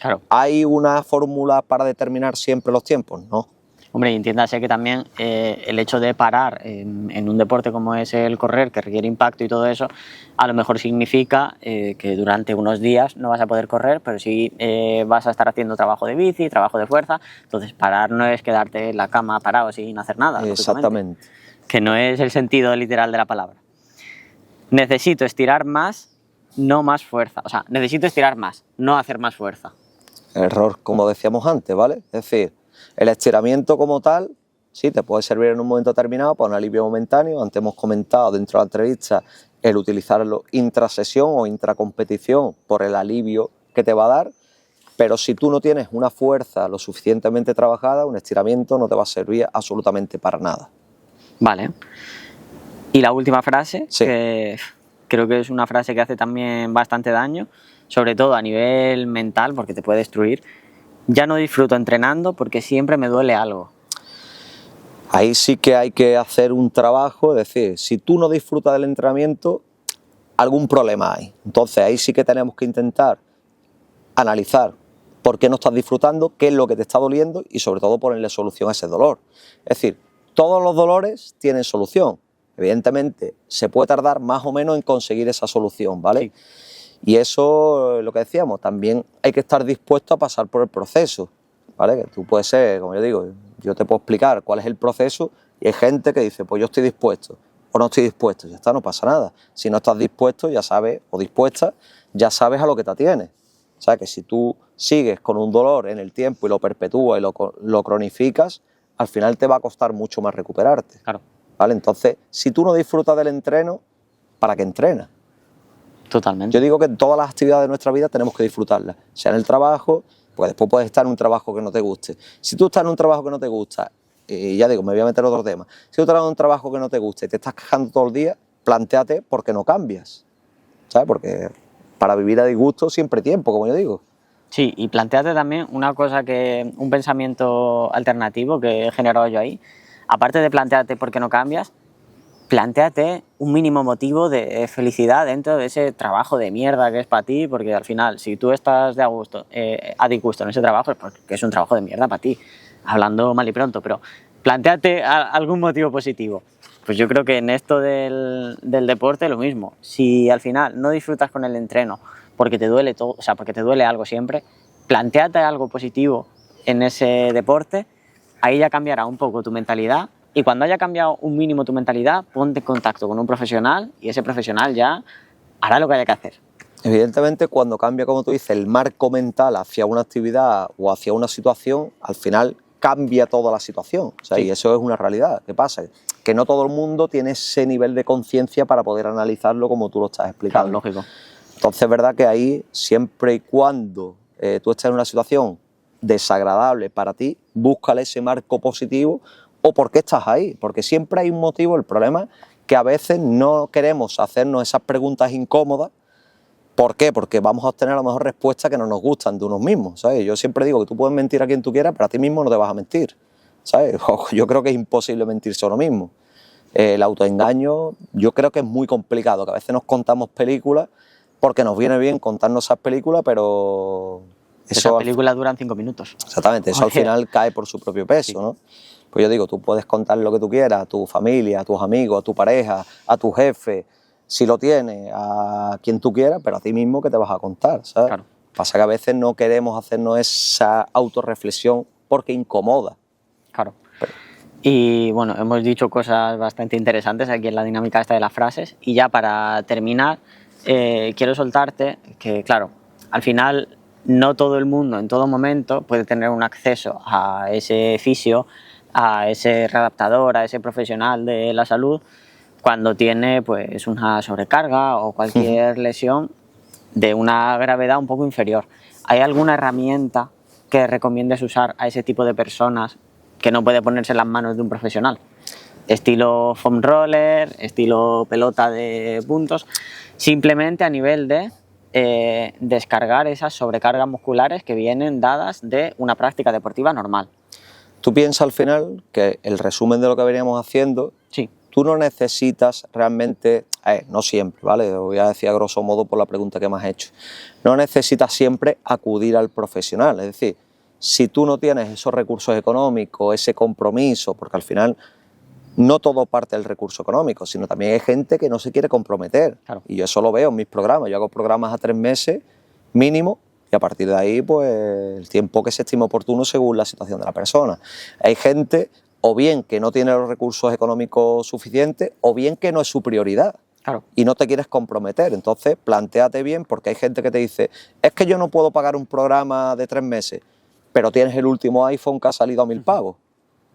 Claro. ¿Hay una fórmula para determinar siempre los tiempos? No. Hombre, y entiéndase que también el hecho de parar en un deporte como es el correr, que requiere impacto y todo eso, a lo mejor significa que durante unos días no vas a poder correr, pero sí vas a estar haciendo trabajo de bici, trabajo de fuerza. Entonces, parar no es quedarte en la cama parado sin hacer nada. Exactamente. Que no es el sentido literal de la palabra. Necesito estirar más, no más fuerza. O sea, necesito estirar más, no hacer más fuerza. Error, como decíamos antes, ¿vale? Es decir, El estiramiento como tal, sí, te puede servir en un momento determinado para un alivio momentáneo. Antes hemos comentado dentro de la entrevista el utilizarlo intrasesión o intracompetición por el alivio que te va a dar, pero si tú no tienes una fuerza lo suficientemente trabajada, un estiramiento no te va a servir absolutamente para nada. Vale. Y la última frase, Sí. que creo que es una frase que hace también bastante daño, sobre todo a nivel mental, porque te puede destruir. Ya no disfruto entrenando porque siempre me duele algo. Ahí sí que hay que hacer un trabajo, es decir, si tú no disfrutas del entrenamiento, algún problema hay. Entonces ahí sí que tenemos que intentar analizar por qué no estás disfrutando, qué es lo que te está doliendo y sobre todo ponerle solución a ese dolor. Es decir, todos los dolores tienen solución. Evidentemente se puede tardar más o menos en conseguir esa solución, ¿vale? Sí. Y eso, lo que decíamos, también hay que estar dispuesto a pasar por el proceso, ¿vale? Que tú puedes ser, como yo digo, yo te puedo explicar cuál es el proceso y hay gente que dice, pues yo estoy dispuesto o no estoy dispuesto, ya está, no pasa nada. Si no estás dispuesto, ya sabes, o dispuesta, ya sabes a lo que te atienes. O sea, que si tú sigues con un dolor en el tiempo y lo perpetúas y lo cronificas, al final te va a costar mucho más recuperarte. Claro. ¿Vale? Entonces, si tú no disfrutas del entreno, ¿para qué entrenas? Totalmente. Yo digo que todas las actividades de nuestra vida tenemos que disfrutarlas, sea en el trabajo, pues después puedes estar en un trabajo que no te guste. Si tú estás en un trabajo que no te gusta, y ya digo, me voy a meter otro tema, si tú estás en un trabajo que no te gusta y te estás quejando todo el día, plantéate por qué no cambias, ¿sabes? Porque para vivir a disgusto siempre hay tiempo, como yo digo. Sí, y planteate también un pensamiento alternativo que he generado yo ahí. Aparte de plantearte por qué no cambias, plantéate un mínimo motivo de felicidad dentro de ese trabajo de mierda que es para ti, porque al final, si tú estás a disgusto en ese trabajo, es porque es un trabajo de mierda para ti, hablando mal y pronto, pero plantéate algún motivo positivo. Pues yo creo que en esto del deporte lo mismo. Si al final no disfrutas con el entreno porque te duele todo, o sea, porque te duele algo siempre, plantéate algo positivo en ese deporte, ahí ya cambiará un poco tu mentalidad. Y cuando haya cambiado un mínimo tu mentalidad, ponte en contacto con un profesional y ese profesional ya hará lo que haya que hacer. Evidentemente, cuando cambia, como tú dices, el marco mental hacia una actividad o hacia una situación, al final cambia toda la situación. O sea, Sí. y eso es una realidad. ¿Qué pasa? Que no todo el mundo tiene ese nivel de conciencia para poder analizarlo como tú lo estás explicando. Claro, lógico. Entonces es verdad que ahí, siempre y cuando tú estés en una situación desagradable para ti, búscale ese marco positivo o por qué estás ahí, porque siempre hay un motivo. El problema es que a veces no queremos hacernos esas preguntas incómodas. ¿Por qué? Porque vamos a obtener a lo mejor respuestas que no nos gustan de unos mismos, ¿sabes? Yo siempre digo que tú puedes mentir a quien tú quieras, pero a ti mismo no te vas a mentir, ¿sabes? Yo creo que es imposible mentirse a uno mismo. El autoengaño yo creo que es muy complicado, que a veces nos contamos películas porque nos viene bien contarnos esas películas, pero Esas películas duran 5 minutos. exactamente, eso al Oye. final cae por su propio peso, Sí. ¿no? Pues yo digo, tú puedes contar lo que tú quieras a tu familia, a tus amigos, a tu pareja, a tu jefe, si lo tienes, a quien tú quieras, pero a ti mismo, ¿qué te vas a contar? ¿Sabes? Claro. Pasa que a veces no queremos hacernos esa autorreflexión porque incomoda. Claro. Y bueno, hemos dicho cosas bastante interesantes aquí en la dinámica esta de las frases. Y ya para terminar, quiero soltarte que, claro, al final no todo el mundo en todo momento puede tener un acceso a ese fisio, a ese readaptador, a ese profesional de la salud cuando tiene pues una sobrecarga o cualquier lesión de una gravedad un poco inferior. ¿Hay alguna herramienta que recomiendes usar a ese tipo de personas que no puede ponerse en las manos de un profesional? Estilo foam roller, estilo pelota de puntos, simplemente a nivel de descargar esas sobrecargas musculares que vienen dadas de una práctica deportiva normal. Tú piensas al final que el resumen de lo que veníamos haciendo, Sí, tú no necesitas realmente, no siempre, ¿vale? Lo voy a decir a grosso modo por la pregunta que me has hecho. No necesitas siempre acudir al profesional, es decir, si tú no tienes esos recursos económicos, ese compromiso, porque al final no todo parte del recurso económico, sino también hay gente que no se quiere comprometer. Claro. Y yo eso lo veo en mis programas. Yo hago programas a 3 meses mínimo y a partir de ahí, pues el tiempo que se estime oportuno según la situación de la persona. Hay gente o bien que no tiene los recursos económicos suficientes o bien que no es su prioridad. claro. Y no te quieres comprometer. Entonces, plantéate bien, porque hay gente que te dice, es que yo no puedo pagar un programa de 3 meses. pero tienes el último iPhone que ha salido a 1000 pavos.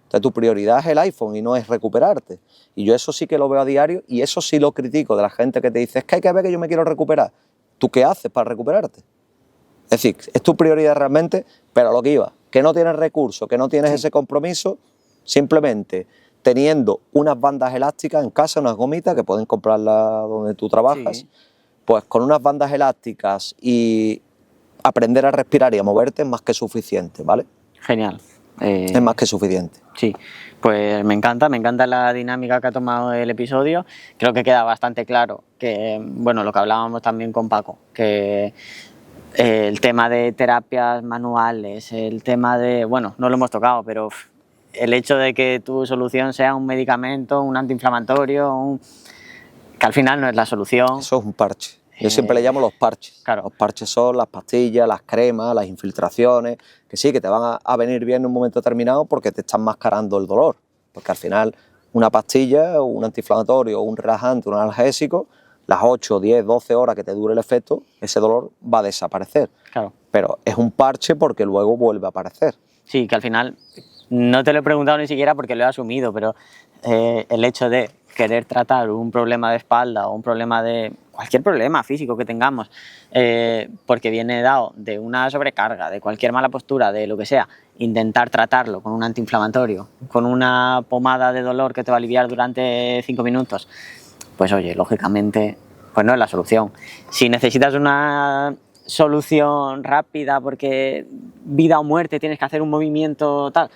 Entonces tu prioridad es el iPhone y no es recuperarte. Y yo eso sí que lo veo a diario y eso sí lo critico de la gente que te dice, es que hay que ver que yo me quiero recuperar. ¿Tú qué haces para recuperarte? Es decir, es tu prioridad realmente, pero a lo que iba, que no tienes recursos, que no tienes ese compromiso, simplemente teniendo unas bandas elásticas en casa, unas gomitas que pueden comprarlas donde tú trabajas, pues con unas bandas elásticas y aprender a respirar y a moverte es más que suficiente, ¿vale? Genial. Es más que suficiente. Sí, pues me encanta la dinámica que ha tomado el episodio. Creo que queda bastante claro que, bueno, lo que hablábamos también con Paco, que el tema de terapias manuales, el tema de, bueno, no lo hemos tocado, pero el hecho de que tu solución sea un medicamento, un antiinflamatorio, que al final no es la solución. Eso es un parche. Yo siempre le llamo los parches. Claro. Los parches son las pastillas, las cremas, las infiltraciones, que sí, que te van a venir bien en un momento determinado porque te están mascarando el dolor. Porque al final una pastilla, un antiinflamatorio, un relajante, un analgésico, las 8, 10, 12 horas que te dure el efecto, ese dolor va a desaparecer. Claro. Pero es un parche porque luego vuelve a aparecer. Sí, que al final no te lo he preguntado ni siquiera porque lo he asumido, pero el hecho de querer tratar un problema de espalda o un problema de cualquier problema físico que tengamos, porque viene dado de una sobrecarga, de cualquier mala postura, de lo que sea, intentar tratarlo con un antiinflamatorio, con una pomada de dolor que te va a aliviar durante 5 minutos, pues oye, lógicamente, pues no es la solución. Si necesitas una solución rápida porque vida o muerte tienes que hacer un movimiento tal,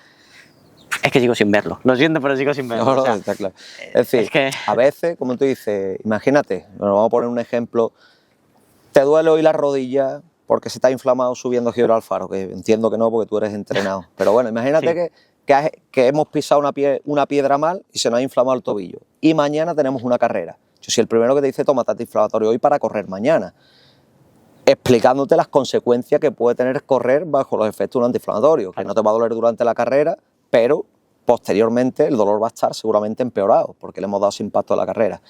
es que sigo sin verlo, lo siento, pero sigo sin verlo. No, está claro. Es decir, es que... a veces, como tú dices, imagínate, bueno, vamos a poner un ejemplo, te duele hoy la rodilla porque se te ha inflamado subiendo Gibraltar, que entiendo que no porque tú eres entrenado, pero bueno, imagínate que hemos pisado una piedra mal y se nos ha inflamado el tobillo y mañana tenemos una carrera. Yo soy el primero que te dice tómate antiinflamatorio hoy para correr mañana, explicándote las consecuencias que puede tener correr bajo los efectos de un antiinflamatorio, que no te va a doler durante la carrera, pero posteriormente el dolor va a estar seguramente empeorado porque le hemos dado ese impacto a la carrera.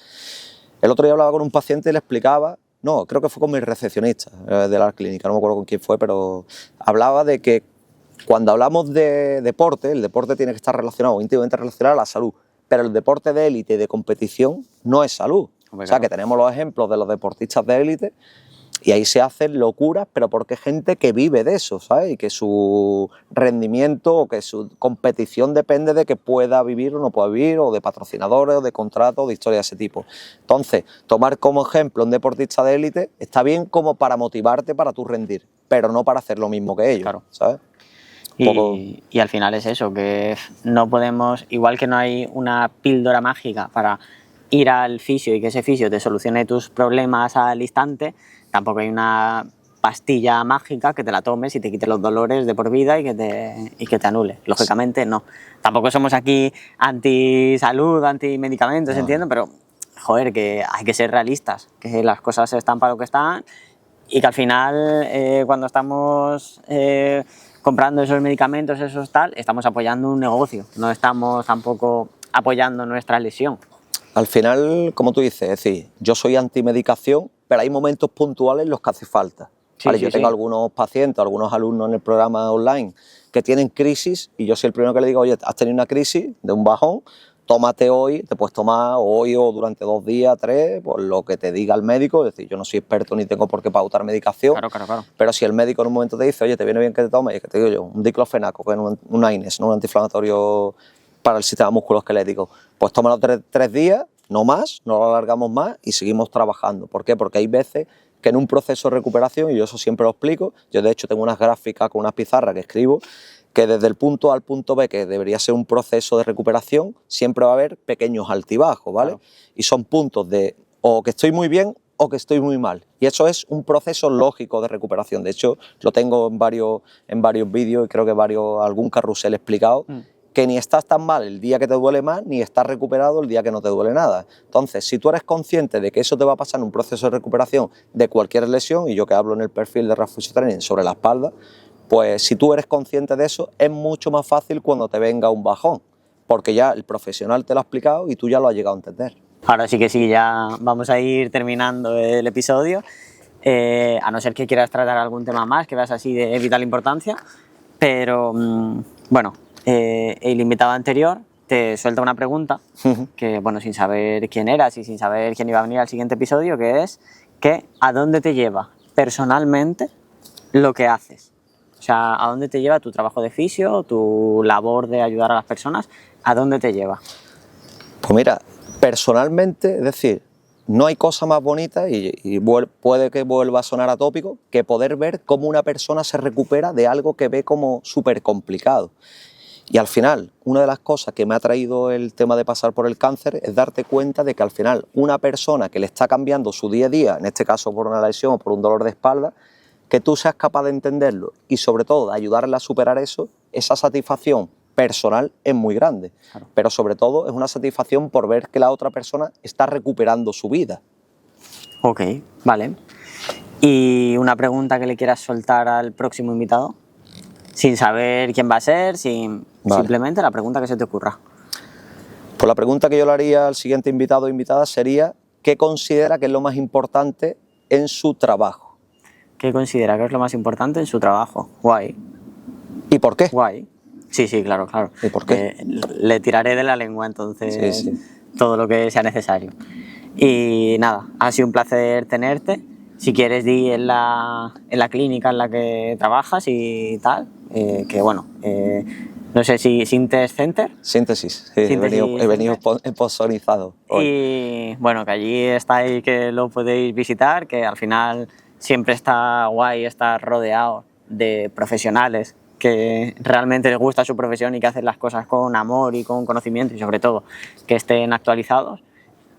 El otro día hablaba con un paciente y le explicaba, no, creo que fue con mi recepcionista de la clínica, no me acuerdo con quién fue, pero hablaba de que cuando hablamos de deporte, el deporte tiene que estar relacionado, íntimamente relacionado a la salud, pero el deporte de élite y de competición no es salud. O sea, que tenemos los ejemplos de los deportistas de élite y ahí se hacen locuras, pero porque hay gente que vive de eso, ¿sabes? Y que su rendimiento o que su competición depende de que pueda vivir o no pueda vivir, o de patrocinadores, o de contratos, o de historias de ese tipo. Entonces, tomar como ejemplo un deportista de élite está bien como para motivarte para tú rendir, pero no para hacer lo mismo que ellos, claro. ¿sabes? Y al final es eso, que no podemos, igual que no hay una píldora mágica para ir al fisio y que ese fisio te solucione tus problemas al instante, tampoco hay una pastilla mágica que te la tomes y te quite los dolores de por vida y que te anule. Lógicamente no. Tampoco somos aquí anti-salud, anti-medicamentos, entiendo, pero joder, que hay que ser realistas, que las cosas están para lo que están y que al final cuando estamos comprando esos medicamentos, esos tal, estamos apoyando un negocio, no estamos tampoco apoyando nuestra lesión. Al final, como tú dices, es decir, yo soy antimedicación, pero hay momentos puntuales en los que hace falta. Sí, ¿vale? sí, yo tengo algunos pacientes, algunos alumnos en el programa online que tienen crisis y yo soy el primero que le digo, oye, has tenido una crisis de un bajón, tómate hoy, te puedes tomar hoy o durante 2 días, 3, por lo que te diga el médico. Es decir, yo no soy experto ni tengo por qué pautar medicación, claro. Pero si el médico en un momento te dice, oye, te viene bien que te tomes, y que te digo yo, un diclofenaco, que es un AINES, ¿no? Un antiinflamatorio para el sistema musculoesquelético, pues tómalo 3 días, no más, no lo alargamos más y seguimos trabajando. ¿Por qué? Porque hay veces que en un proceso de recuperación, y yo eso siempre lo explico, yo de hecho tengo unas gráficas con unas pizarras que escribo, que desde el punto A al punto B, que debería ser un proceso de recuperación, siempre va a haber pequeños altibajos, ¿vale? Claro. Y son puntos de o que estoy muy bien o que estoy muy mal. Y eso es un proceso lógico de recuperación. De hecho, lo tengo en varios vídeos y creo que algún carrusel explicado, que ni estás tan mal el día que te duele más, ni estás recuperado el día que no te duele nada. Entonces, si tú eres consciente de que eso te va a pasar en un proceso de recuperación de cualquier lesión, y yo que hablo en el perfil de Rafa Training sobre la espalda, pues si tú eres consciente de eso, es mucho más fácil cuando te venga un bajón, porque ya el profesional te lo ha explicado y tú ya lo has llegado a entender. Ahora sí que sí, ya vamos a ir terminando el episodio, a no ser que quieras tratar algún tema más que veas así de vital importancia. Pero bueno, el invitado anterior te suelta una pregunta que, bueno, sin saber quién eras y sin saber quién iba a venir al siguiente episodio, que es que ¿a dónde te lleva personalmente lo que haces? O sea, ¿a dónde te lleva tu trabajo de fisio, tu labor de ayudar a las personas? ¿A dónde te lleva? Pues mira, personalmente, es decir, no hay cosa más bonita, y puede que vuelva a sonar atópico, que poder ver cómo una persona se recupera de algo que ve como súper complicado. Y al final, una de las cosas que me ha traído el tema de pasar por el cáncer es darte cuenta de que al final una persona que le está cambiando su día a día, en este caso por una lesión o por un dolor de espalda, que tú seas capaz de entenderlo y sobre todo de ayudarle a superar eso, esa satisfacción personal es muy grande. Claro. Pero sobre todo es una satisfacción por ver que la otra persona está recuperando su vida. Ok, vale. ¿Y una pregunta que le quieras soltar al próximo invitado? Sin saber quién va a ser, simplemente la pregunta que se te ocurra. Pues la pregunta que yo le haría al siguiente invitado o invitada sería ¿qué considera que es lo más importante en su trabajo? ¿Qué considera que es lo más importante en su trabajo? Guay. ¿Y por qué? Guay. Sí, claro. ¿Y por qué? Le tiraré de la lengua entonces todo lo que sea necesario. Y nada, ha sido un placer tenerte. Si quieres, di en la clínica en la que trabajas y tal, que bueno, no sé si Síntesis Center. Síntesis, sí, he venido sponsorizado hoy. Y bueno, que allí estáis, que lo podéis visitar, que al final siempre está guay estar rodeado de profesionales que realmente les gusta su profesión y que hacen las cosas con amor y con conocimiento y sobre todo que estén actualizados.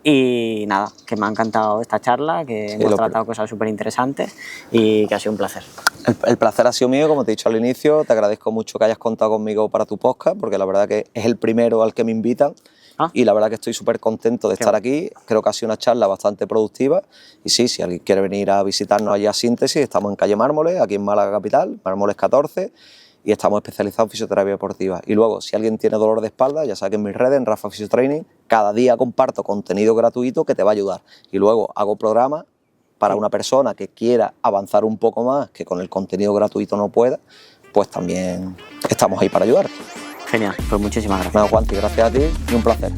Y nada, que me ha encantado esta charla, que hemos tratado cosas súper interesantes y que ha sido un placer. El placer ha sido mío, como te he dicho al inicio, te agradezco mucho que hayas contado conmigo para tu podcast, porque la verdad que es el primero al que me invitan y la verdad que estoy súper contento de estar aquí. Creo que ha sido una charla bastante productiva y sí, si alguien quiere venir a visitarnos allá a Síntesis, estamos en calle Mármoles, aquí en Málaga capital, Mármoles 14, y estamos especializados en fisioterapia deportiva. Y luego, si alguien tiene dolor de espalda, ya sabes que en mis redes, en Rafa Fisiotraining, cada día comparto contenido gratuito que te va a ayudar. Y luego hago programas para una persona que quiera avanzar un poco más, que con el contenido gratuito no pueda, pues también estamos ahí para ayudar. Genial, pues muchísimas gracias. Nada, Juanti, gracias a ti y un placer.